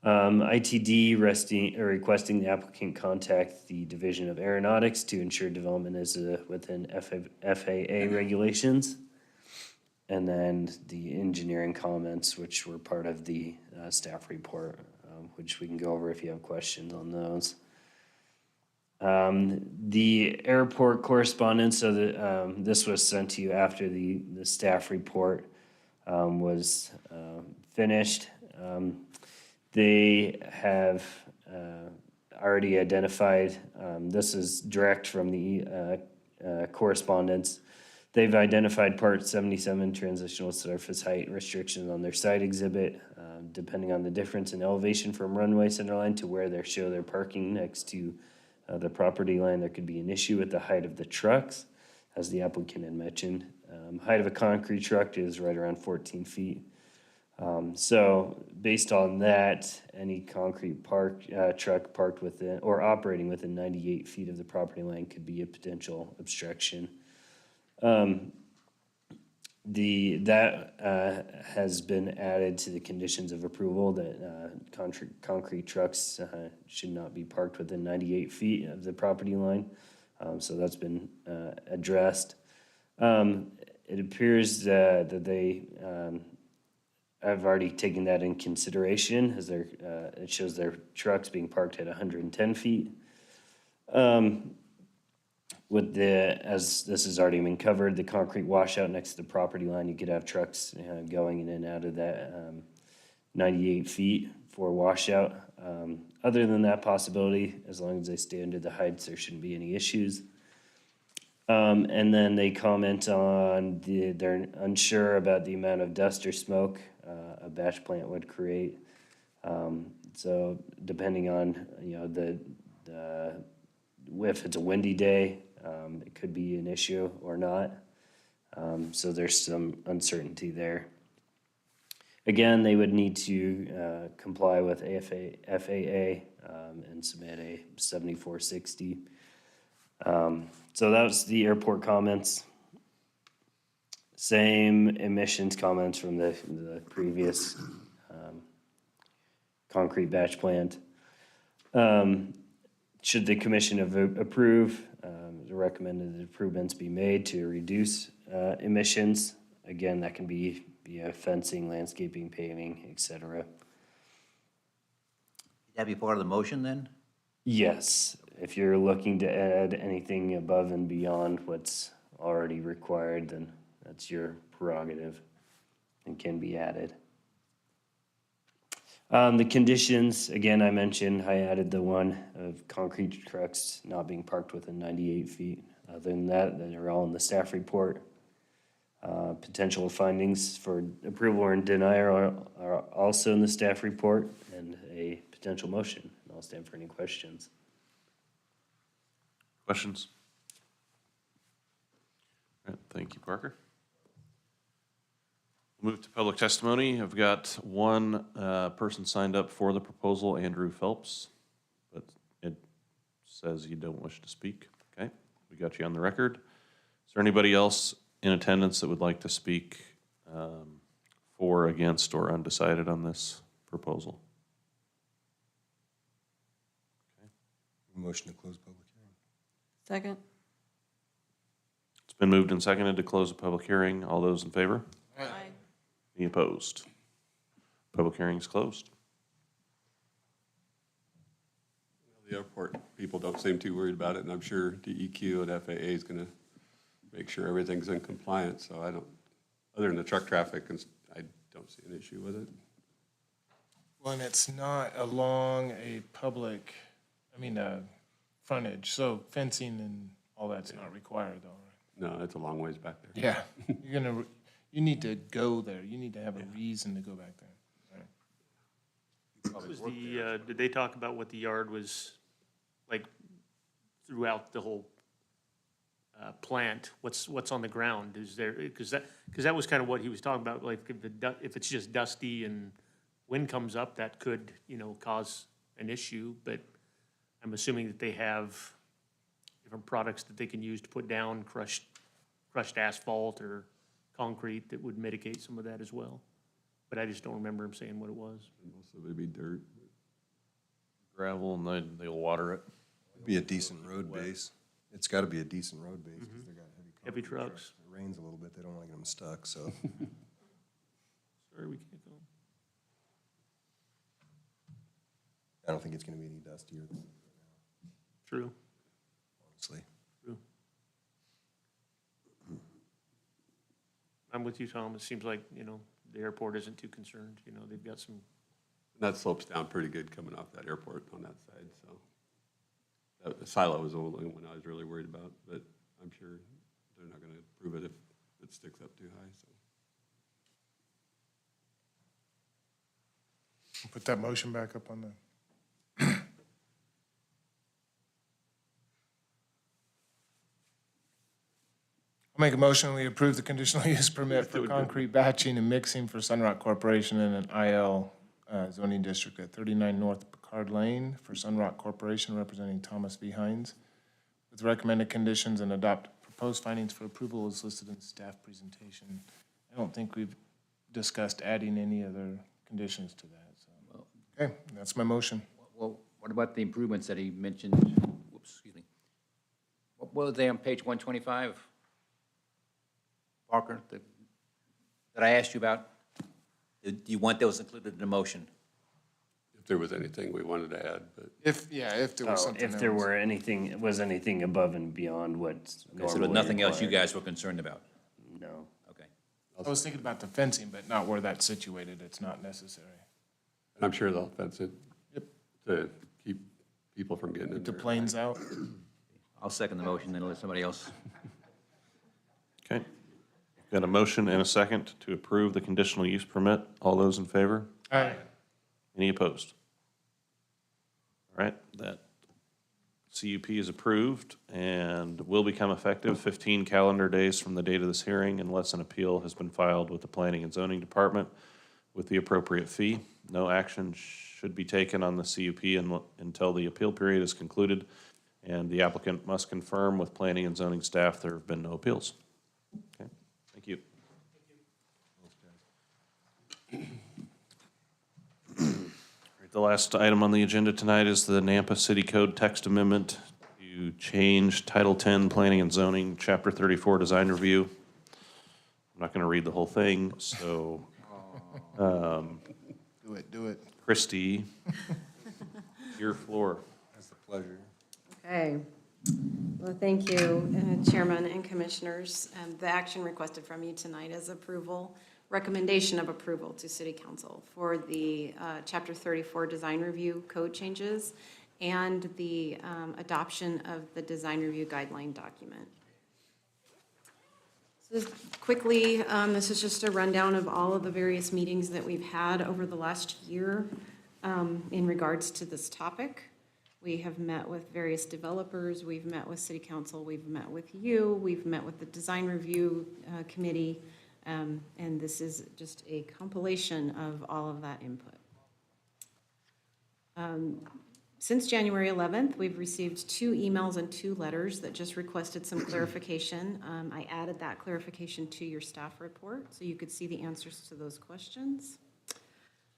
ITD requesting the applicant contact the Division of Aeronautics to ensure development is within FAA regulations. And then the engineering comments, which were part of the staff report, which we can go over if you have questions on those. The airport correspondence, so that this was sent to you after the staff report was finished. They have already identified, this is direct from the correspondence. They've identified Part 77 transitional surface height restrictions on their site exhibit, depending on the difference in elevation from runway centerline to where they show their parking next to the property line. There could be an issue with the height of the trucks, as the applicant had mentioned. Height of a concrete truck is right around 14 feet. So based on that, any concrete truck parked within or operating within 98 feet of the property line could be a potential obstruction. That has been added to the conditions of approval that concrete trucks should not be parked within 98 feet of the property line. So that's been addressed. It appears that they have already taken that in consideration as it shows their trucks being parked at 110 feet. As this has already been covered, the concrete washout next to the property line, you could have trucks going in and out of that 98 feet for washout. Other than that possibility, as long as they stay under the heights, there shouldn't be any issues. And then they comment on they're unsure about the amount of dust or smoke a batch plant would create. So depending on, if it's a windy day, it could be an issue or not. So there's some uncertainty there. Again, they would need to comply with FAA and submit a 7460. So that was the airport comments. Same emissions comments from the previous concrete batch plant. Should the commission approve, the recommended improvements be made to reduce emissions. Again, that can be via fencing, landscaping, paving, etc. That be part of the motion then? Yes, if you're looking to add anything above and beyond what's already required, then that's your prerogative and can be added. The conditions, again, I mentioned, I added the one of concrete trucks not being parked within 98 feet. Other than that, they're all in the staff report. Potential findings for approval or denial are also in the staff report, and a potential motion. And I'll stand for any questions. Questions? All right, thank you, Parker. Move to public testimony. I've got one person signed up for the proposal, Andrew Phelps, but it says you don't wish to speak. Okay, we got you on the record. Is there anybody else in attendance that would like to speak for, against, or undecided on this proposal? Motion to close public hearing. Second. It's been moved and seconded to close the public hearing. All those in favor? Aye. Any opposed? Public hearing is closed. The airport people don't seem too worried about it, and I'm sure DEQ and FAA is going to make sure everything's in compliance, so I don't, other than the truck traffic, I don't see an issue with it. Well, and it's not along a public, frontage, so fencing and all that's not required though, right? No, it's a long ways back there. Yeah, you need to go there, you need to have a reason to go back there. Was did they talk about what the yard was like throughout the whole plant? What's on the ground? Is there, because that was kind of what he was talking about, like if it's just dusty and wind comes up, that could, cause an issue, but I'm assuming that they have different products that they can use to put down crushed asphalt or concrete that would mitigate some of that as well. But I just don't remember him saying what it was. Most of it would be dirt. gravel and they'll water it. Be a decent road base. It's gotta be a decent road base, because they got Heavy concrete trucks. If it rains a little bit, they don't wanna get them stuck, so. Sorry, we can't go. I don't think it's gonna be any dustier than True. honestly. True. I'm with you, Tom. It seems like, the airport isn't too concerned. They've got some, That slopes down pretty good coming off that airport on that side, so. The silo was the only one I was really worried about, but I'm sure they're not gonna approve it if it sticks up too high, so. Put that motion back up on the. I'll make a motion, we approve the conditional use permit for concrete batching and mixing for Sunrock Corporation in an IL zoning district at 39 North Picard Lane for Sunrock Corporation representing Thomas V. Hines, with recommended conditions, and adopt proposed findings for approval as listed in staff presentation. I don't think we've discussed adding any other conditions to that, so. Okay, that's my motion. Well, what about the improvements that he mentioned? Whoops, excuse me. What were they on page 125? Parker, that I asked you about? Do you want those included in the motion? If there was anything we wanted to add, but. If there was something else. If there were anything above and beyond what's Okay, so normally there's nothing else you required. guys were concerned about? No. Okay. I was thinking about the fencing, but not where that's situated. It's not necessary. And I'm sure they'll fence it. To keep people from getting in Keep the there. planes out. I'll second the motion, then let somebody else. Okay. Got a motion and a second to approve the conditional use permit. All those in favor? Aye. Any opposed? All right, that CUP is approved and will become effective 15 calendar days from the date of this hearing unless an appeal has been filed with the Planning and Zoning Department with the appropriate fee. No action should be taken on the CUP until the appeal period is concluded, and the applicant must confirm with Planning and Zoning staff there have been no appeals. Okay, thank you. The last item on the agenda tonight is the Nampa City Code text amendment to change Title 10 Planning and Zoning, Chapter 34 Design Review. I'm not going to read the whole thing, so Do it. Christie, your floor. That's a pleasure. Okay. Well, thank you, Chairman and Commissioners. The action requested from you tonight is recommendation of approval to City Council for the Chapter 34 Design Review Code changes and the adoption of the Design Review Guideline document. So just quickly, this is just a rundown of all of the various meetings that we've had over the last year in regards to this topic. We have met with various developers, we've met with City Council, we've met with you, we've met with the Design Review Committee, and this is just a compilation of all of that input. Since January 11th, we've received 2 emails and 2 letters that just requested some clarification. I added that clarification to your staff report so you could see the answers to those questions.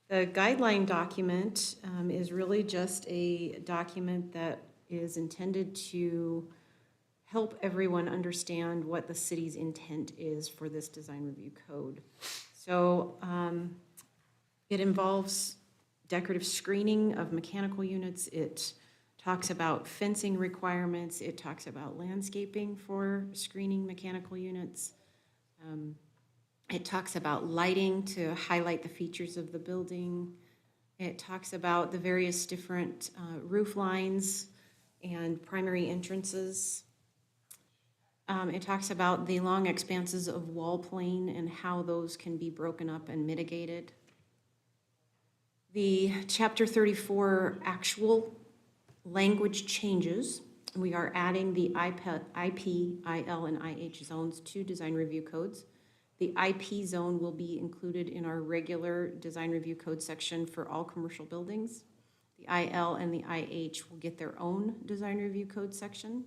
The guideline document is really just a document that is intended to help everyone understand what the city's intent is for this design review code. So it involves decorative screening of mechanical units. It talks about fencing requirements. It talks about landscaping for screening mechanical units. It talks about lighting to highlight the features of the building. It talks about the various different roof lines and primary entrances. It talks about the long expanses of wall plane and how those can be broken up and mitigated. The Chapter 34 actual language changes. We are adding the IP, IL, and IH zones to design review codes. The IP zone will be included in our regular design review code section for all commercial buildings. The IL and the IH will get their own design review code section.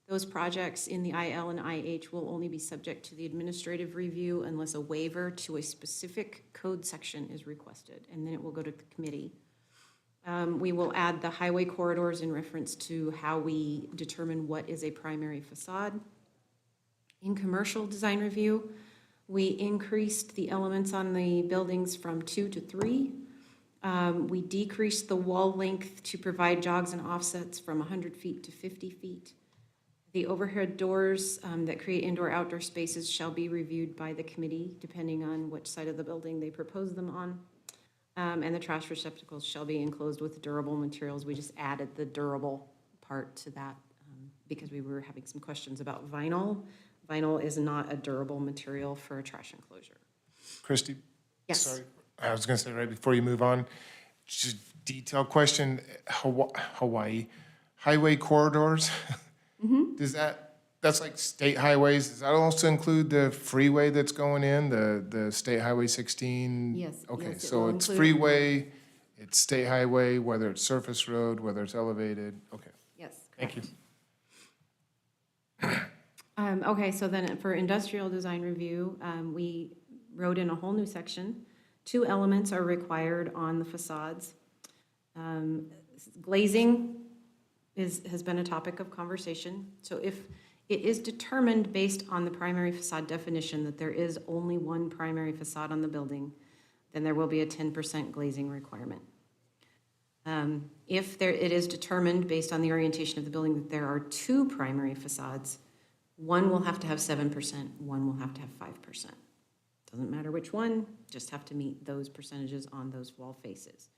Those projects in the IL and IH will only be subject to the administrative review unless a waiver to a specific code section is requested, and then it will go to the committee. We will add the highway corridors in reference to how we determine what is a primary facade. In commercial design review, we increased the elements on the buildings from 2 to 3. We decreased the wall length to provide jogs and offsets from 100 feet to 50 feet. The overhead doors that create indoor-outdoor spaces shall be reviewed by the committee, depending on which side of the building they propose them on. And the trash receptacles shall be enclosed with durable materials. We just added the durable part to that because we were having some questions about vinyl. Vinyl is not a durable material for a trash enclosure. Christie? Yes. Sorry, I was gonna say right before you move on, just detailed question, Hawaii, highway corridors? Does that's like state highways, does that also include the freeway that's going in, the State Highway 16? Yes, Okay, yes, it so will it's include- freeway, it's state highway, whether it's surface road, whether it's elevated, okay. Yes. Thank you. Okay, so then for industrial design review, we wrote in a whole new section. 2 elements are required on the facades. Glazing has been a topic of conversation. So if it is determined based on the primary facade definition that there is only one primary facade on the building, then there will be a 10% glazing requirement. If it is determined based on the orientation of the building that there are 2 primary facades, one will have to have 7%, one will have to have 5%. Doesn't matter which one, just have to meet those percentages on those wall faces.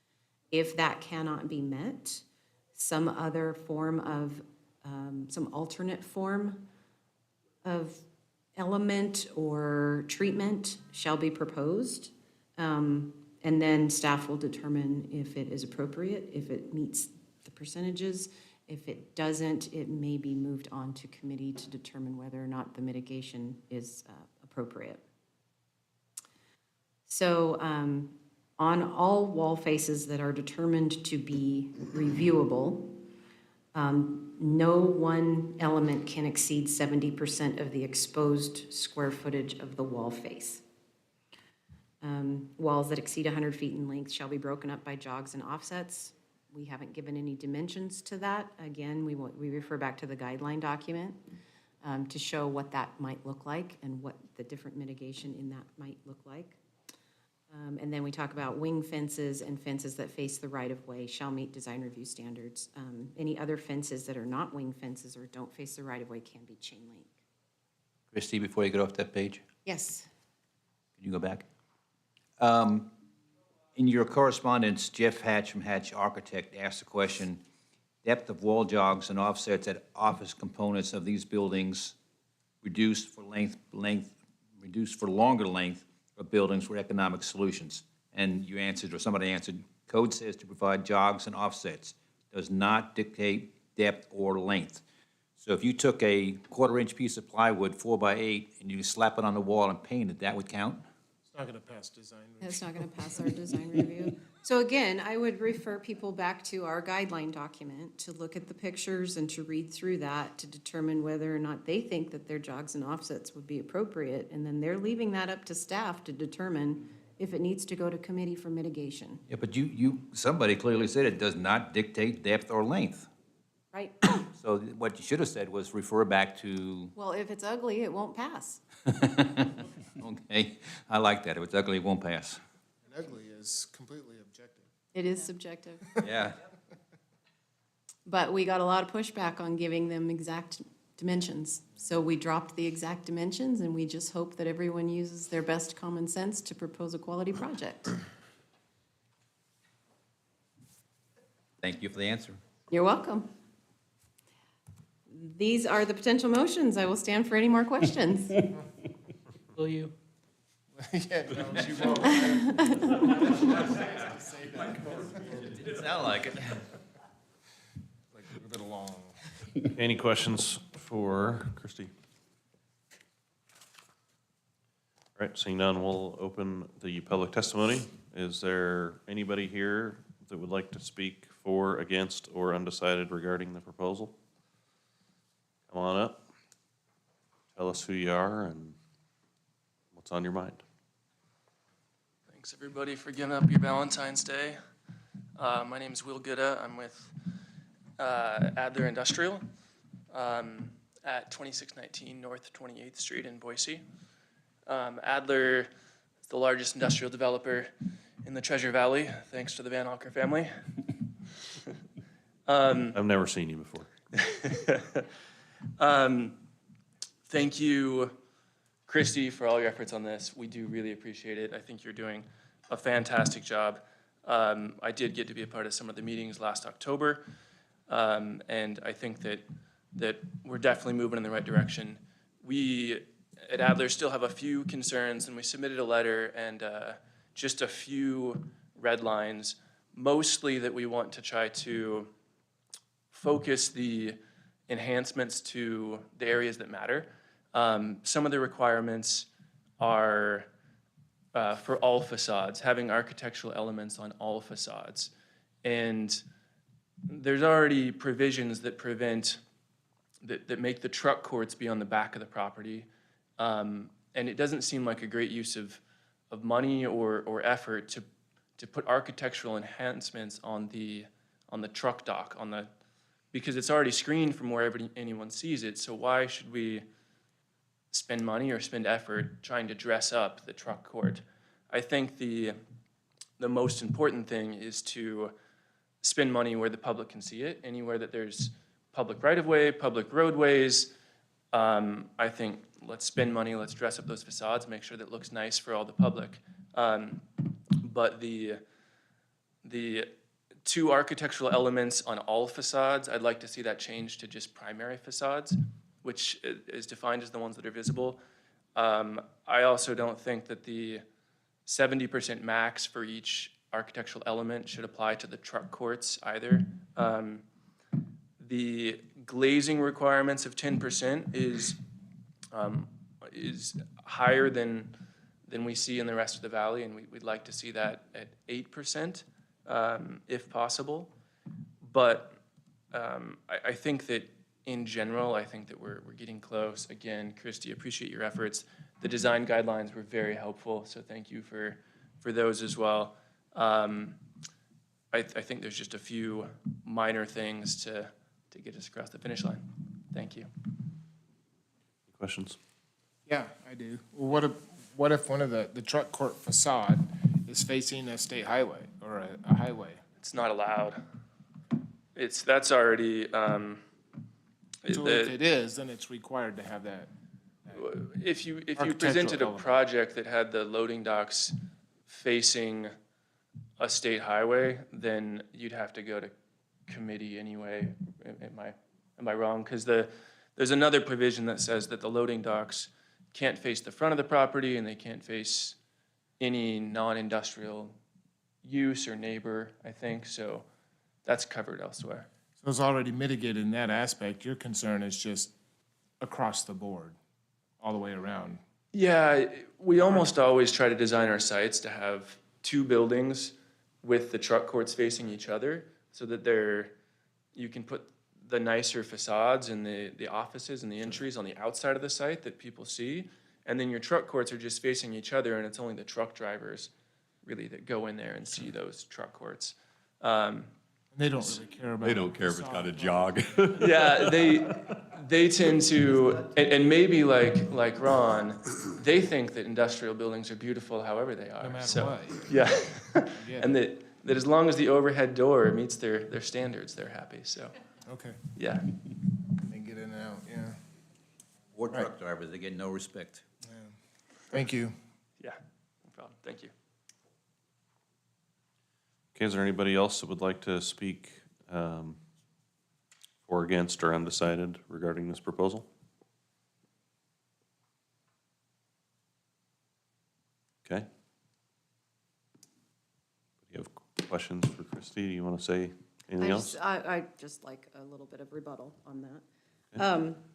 If that cannot be met, some other form of, some alternate form of element or treatment shall be proposed. And then staff will determine if it is appropriate, if it meets the percentages. If it doesn't, it may be moved on to committee to determine whether or not the mitigation is appropriate. So on all wall faces that are determined to be reviewable, no one element can exceed 70% of the exposed square footage of the wall face. Walls that exceed 100 feet in length shall be broken up by jogs and offsets. We haven't given any dimensions to that. Again, we refer back to the guideline document to show what that might look like and what the different mitigation in that might look like. And then we talk about wing fences and fences that face the right-of-way shall meet design review standards. Any other fences that are not wing fences or don't face the right-of-way can be chain link. Christie, before you get off that page, Yes. can you go back? In your correspondence, Jeff Hatch from Hatch Architect asked the question, depth of wall jogs and offsets at office components of these buildings reduced for reduced for longer length of buildings for economic solutions. And you answered, or somebody answered, code says to provide jogs and offsets, does not dictate depth or length. So if you took a 1/4-inch piece of plywood, 4x8, and you slap it on the wall and paint it, that would count? It's not gonna pass design review. That's not going to pass our design review. So again, I would refer people back to our guideline document to look at the pictures and to read through that to determine whether or not they think that their jogs and offsets would be appropriate. And then they're leaving that up to staff to determine if it needs to go to committee for mitigation. Yeah, but somebody clearly said it does not dictate depth or length. Right? So what you should have said was refer back to, Well, if it's ugly, it won't pass. okay, I like that. If it's ugly, it won't pass. And ugly is completely objective. It is subjective. Yeah. But we got a lot of pushback on giving them exact dimensions. So we dropped the exact dimensions and we just hope that everyone uses their best common sense to propose a quality project. Thank you for the answer. You're welcome. These are the potential motions. I will stand for any more questions. Will you? Yeah, no, she won't. Didn't sound like it. Like a little bit long. Any questions for Christie? All right, seeing none, we'll open the public testimony. Is there anybody here that would like to speak for, against, or undecided regarding the proposal? Come on up. Tell us who you are and what's on your mind. Thanks, everybody, for giving up your Valentine's Day. My name is Will Gooda. I'm with Adler Industrial at 2619 North 28th Street in Boise. Adler is the largest industrial developer in the Treasure Valley, thanks to the Van Alker family. I've never seen you before. Thank you, Christy, for all your efforts on this. We do really appreciate it. I think you're doing a fantastic job. I did get to be a part of some of the meetings last October, and I think that we're definitely moving in the right direction. We at Adler still have a few concerns, and we submitted a letter and just a few red lines, mostly that we want to try to focus the enhancements to the areas that matter. Some of the requirements are for all facades, having architectural elements on all facades. And there's already provisions that prevent, that make the truck courts be on the back of the property. And it doesn't seem like a great use of money or effort to put architectural enhancements on the truck dock, because it's already screened from wherever anyone sees it. So why should we spend money or spend effort trying to dress up the truck court? I think the most important thing is to spend money where the public can see it, anywhere that there's public right-of-way, public roadways. I think let's spend money, let's dress up those facades, make sure that it looks nice for all the public. But the two architectural elements on all facades, I'd like to see that changed to just primary facades, which is defined as the ones that are visible. I also don't think that the 70% max for each architectural element should apply to the truck courts either. The glazing requirements of 10% is higher than we see in the rest of the valley, and we'd like to see that at 8%, if possible. But I think that in general, I think that we're getting close. Again, Christy, appreciate your efforts. The design guidelines were very helpful, so thank you for those as well. I think there's just a few minor things to get us across the finish line. Thank you. Questions? Yeah, I do. Well, what if one of the truck court facade is facing a state highway or a highway? It's not allowed. That's already, So if it is, then it's required to have that. if you architectural presented a element. project that had the loading docks facing a state highway, then you'd have to go to committee anyway. Am I wrong? Because there's another provision that says that the loading docks can't face the front of the property and they can't face any non-industrial use or neighbor, I think. So that's covered elsewhere. So it's already mitigated in that aspect. Your concern is just across the board, all the way around. Yeah, we almost always try to design our sites to have two buildings with the truck courts facing each other so that you can put the nicer facades and the offices and the entries on the outside of the site that people see. And then your truck courts are just facing each other, and it's only the truck drivers really that go in there and see those truck courts. They don't really care about. They don't care if it's got a jog. Yeah, they tend to, and maybe like Ron, they think that industrial buildings are beautiful however they are. No matter So, what. Yeah. Yeah. And that as long as the overhead door meets their standards, they're happy, so. Okay. Yeah. They get in and out, yeah. Or truck drivers, they get no respect. Thank you. Yeah, no problem. Thank you. Okay, is there anybody else that would like to speak for, against, or undecided regarding this proposal? Okay. Do you have questions for Christy? Do you want to say anything else? I just like a little bit of rebuttal on that.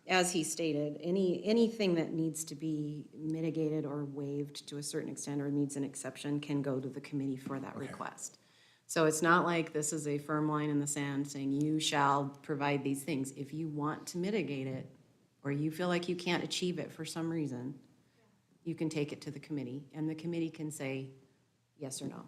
As he stated, anything that needs to be mitigated or waived to a certain extent or needs an exception can go to the committee for that request. So it's not like this is a firm line in the sand saying you shall provide these things. If you want to mitigate it, or you feel like you can't achieve it for some reason, you can take it to the committee, and the committee can say yes or no.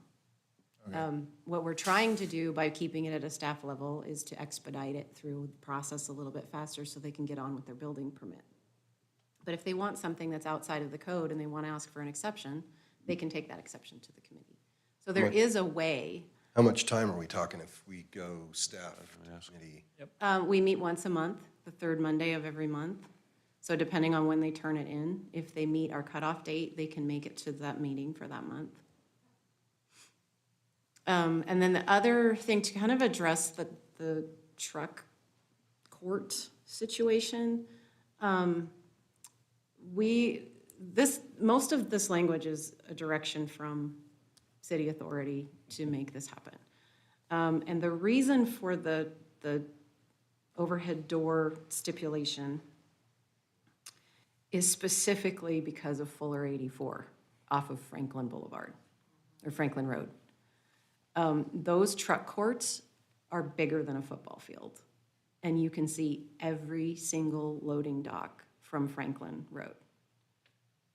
What we're trying to do by keeping it at a staff level is to expedite it through the process a little bit faster so they can get on with their building permit. But if they want something that's outside of the code and they want to ask for an exception, they can take that exception to the committee. So there is a way. How much time are we talking if we go staff committee? We meet once a month, the third Monday of every month. So depending on when they turn it in, if they meet our cutoff date, they can make it to that meeting for that month. And then the other thing to kind of address the truck court situation, most of this language is a direction from city authority to make this happen. And the reason for the overhead door stipulation is specifically because of Fuller 84 off of Franklin Boulevard, or Franklin Road. Those truck courts are bigger than a football field, and you can see every single loading dock from Franklin Road.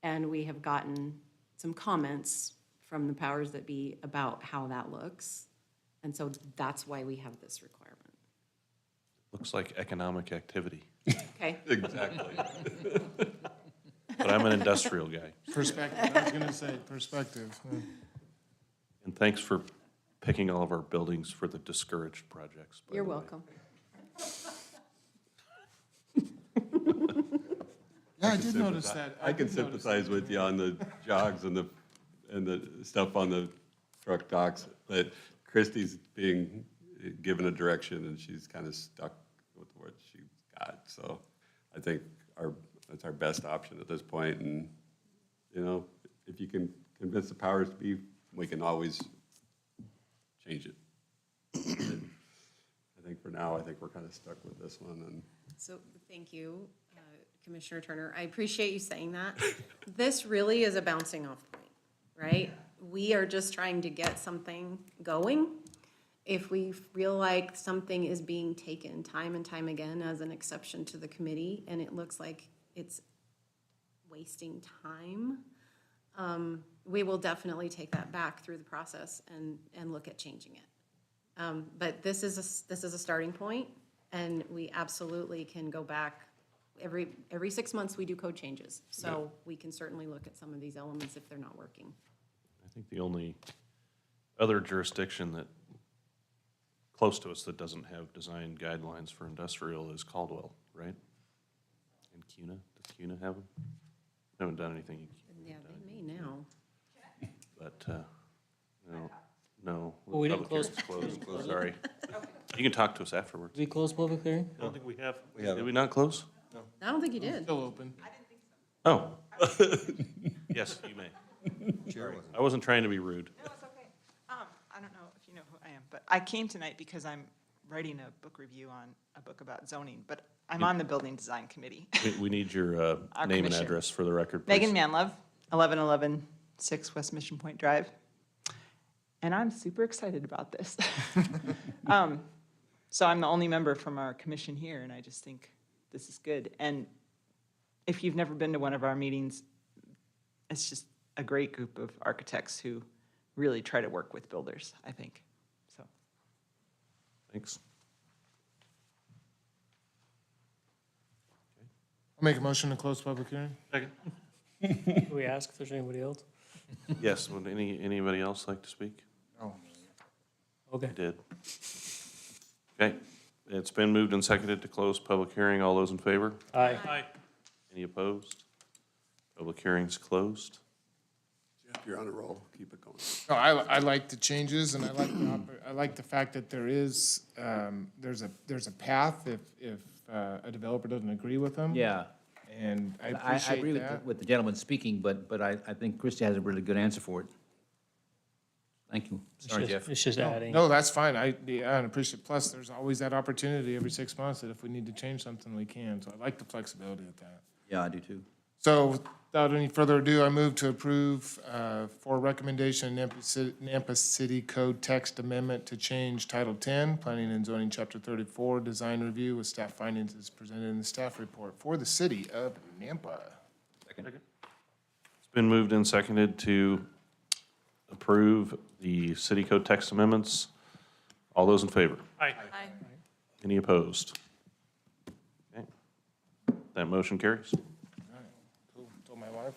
And we have gotten some comments from the powers that be about how that looks, and so that's why we have this requirement. Looks like economic activity, Okay? Exactly. but I'm an industrial guy. Perspective, I was gonna say, perspective. Yeah. And thanks for picking all of our buildings for the discouraged projects. by You're the way. welcome. Yeah, I did notice that. I can did notice sympathize with you on the jogs and the stuff on the truck docks, but Christie's being given a direction and she's kind of stuck with what she got. So I think that's our best option at this point. And, you know, if you can convince the powers to be, we can always change it. I think for now, we're kind of stuck with this one. And So, thank you, Commissioner Turner. I appreciate you saying that. This really is a bouncing off point, right? We are just trying to get something going. If we feel like something is being taken time and time again as an exception to the committee, and it looks like it's wasting time, we will definitely take that back through the process and look at changing it. But this is a starting point, and we absolutely can go back. Every 6 months, we do code changes, so we can certainly look at some of these elements if they're not working. I think the only other jurisdiction that close to us that doesn't have design guidelines for industrial is Caldwell, right? And CUNA, does CUNA have them? Haven't done anything. Yeah, they may now. But, no. Well, we didn't Public hearing's closed. Sorry. You can talk to us afterwards. We close public hearing? I don't think we have. Did we not close? I don't think you did. Still open. Oh. Yes, you may. Chair wasn't. I wasn't trying to be rude. No, it's okay. I don't know if you know who I am, but I came tonight because I'm writing a book review on a book about zoning, but I'm on the building design committee. We need your Our name and commission. address for the record, please. Megan Manlove, 1111 6 West Mission Point Drive. And I'm super excited about this. So I'm the only member from our commission here, and I just think this is good. And if you've never been to one of our meetings, it's just a great group of architects who really try to work with builders, I think. So Thanks. I'll make a motion to close public hearing. Second. Can we ask if there's anybody else? Yes, would anybody else like to speak? Oh. Okay. I did. Okay, it's been moved and seconded to close public hearing. All those in favor? Aye. Aye. Any opposed? Public hearing's closed. Jeff, you're on a roll. Keep it going. No, I like the changes, and I like the fact that there's a path if a developer doesn't agree with them. Yeah. And I I appreciate agree that. with the gentleman speaking, but I think Christie has a really good answer for it. Thank you. Sorry, Jeff. It's just adding. No, that's fine. I appreciate, plus there's always that opportunity every 6 months that if we need to change something, we can. So I like the flexibility of that. Yeah, I do too. So without any further ado, I move to approve for recommendation Nampa City Code text amendment to change Title 10, Planning and Zoning, Chapter 34, Design Review with staff findings as presented in the staff report for the city of Nampa. It's been moved and seconded to approve the city code text amendments. All those in favor? Aye. Any opposed? Okay. That motion carries. Told my wife.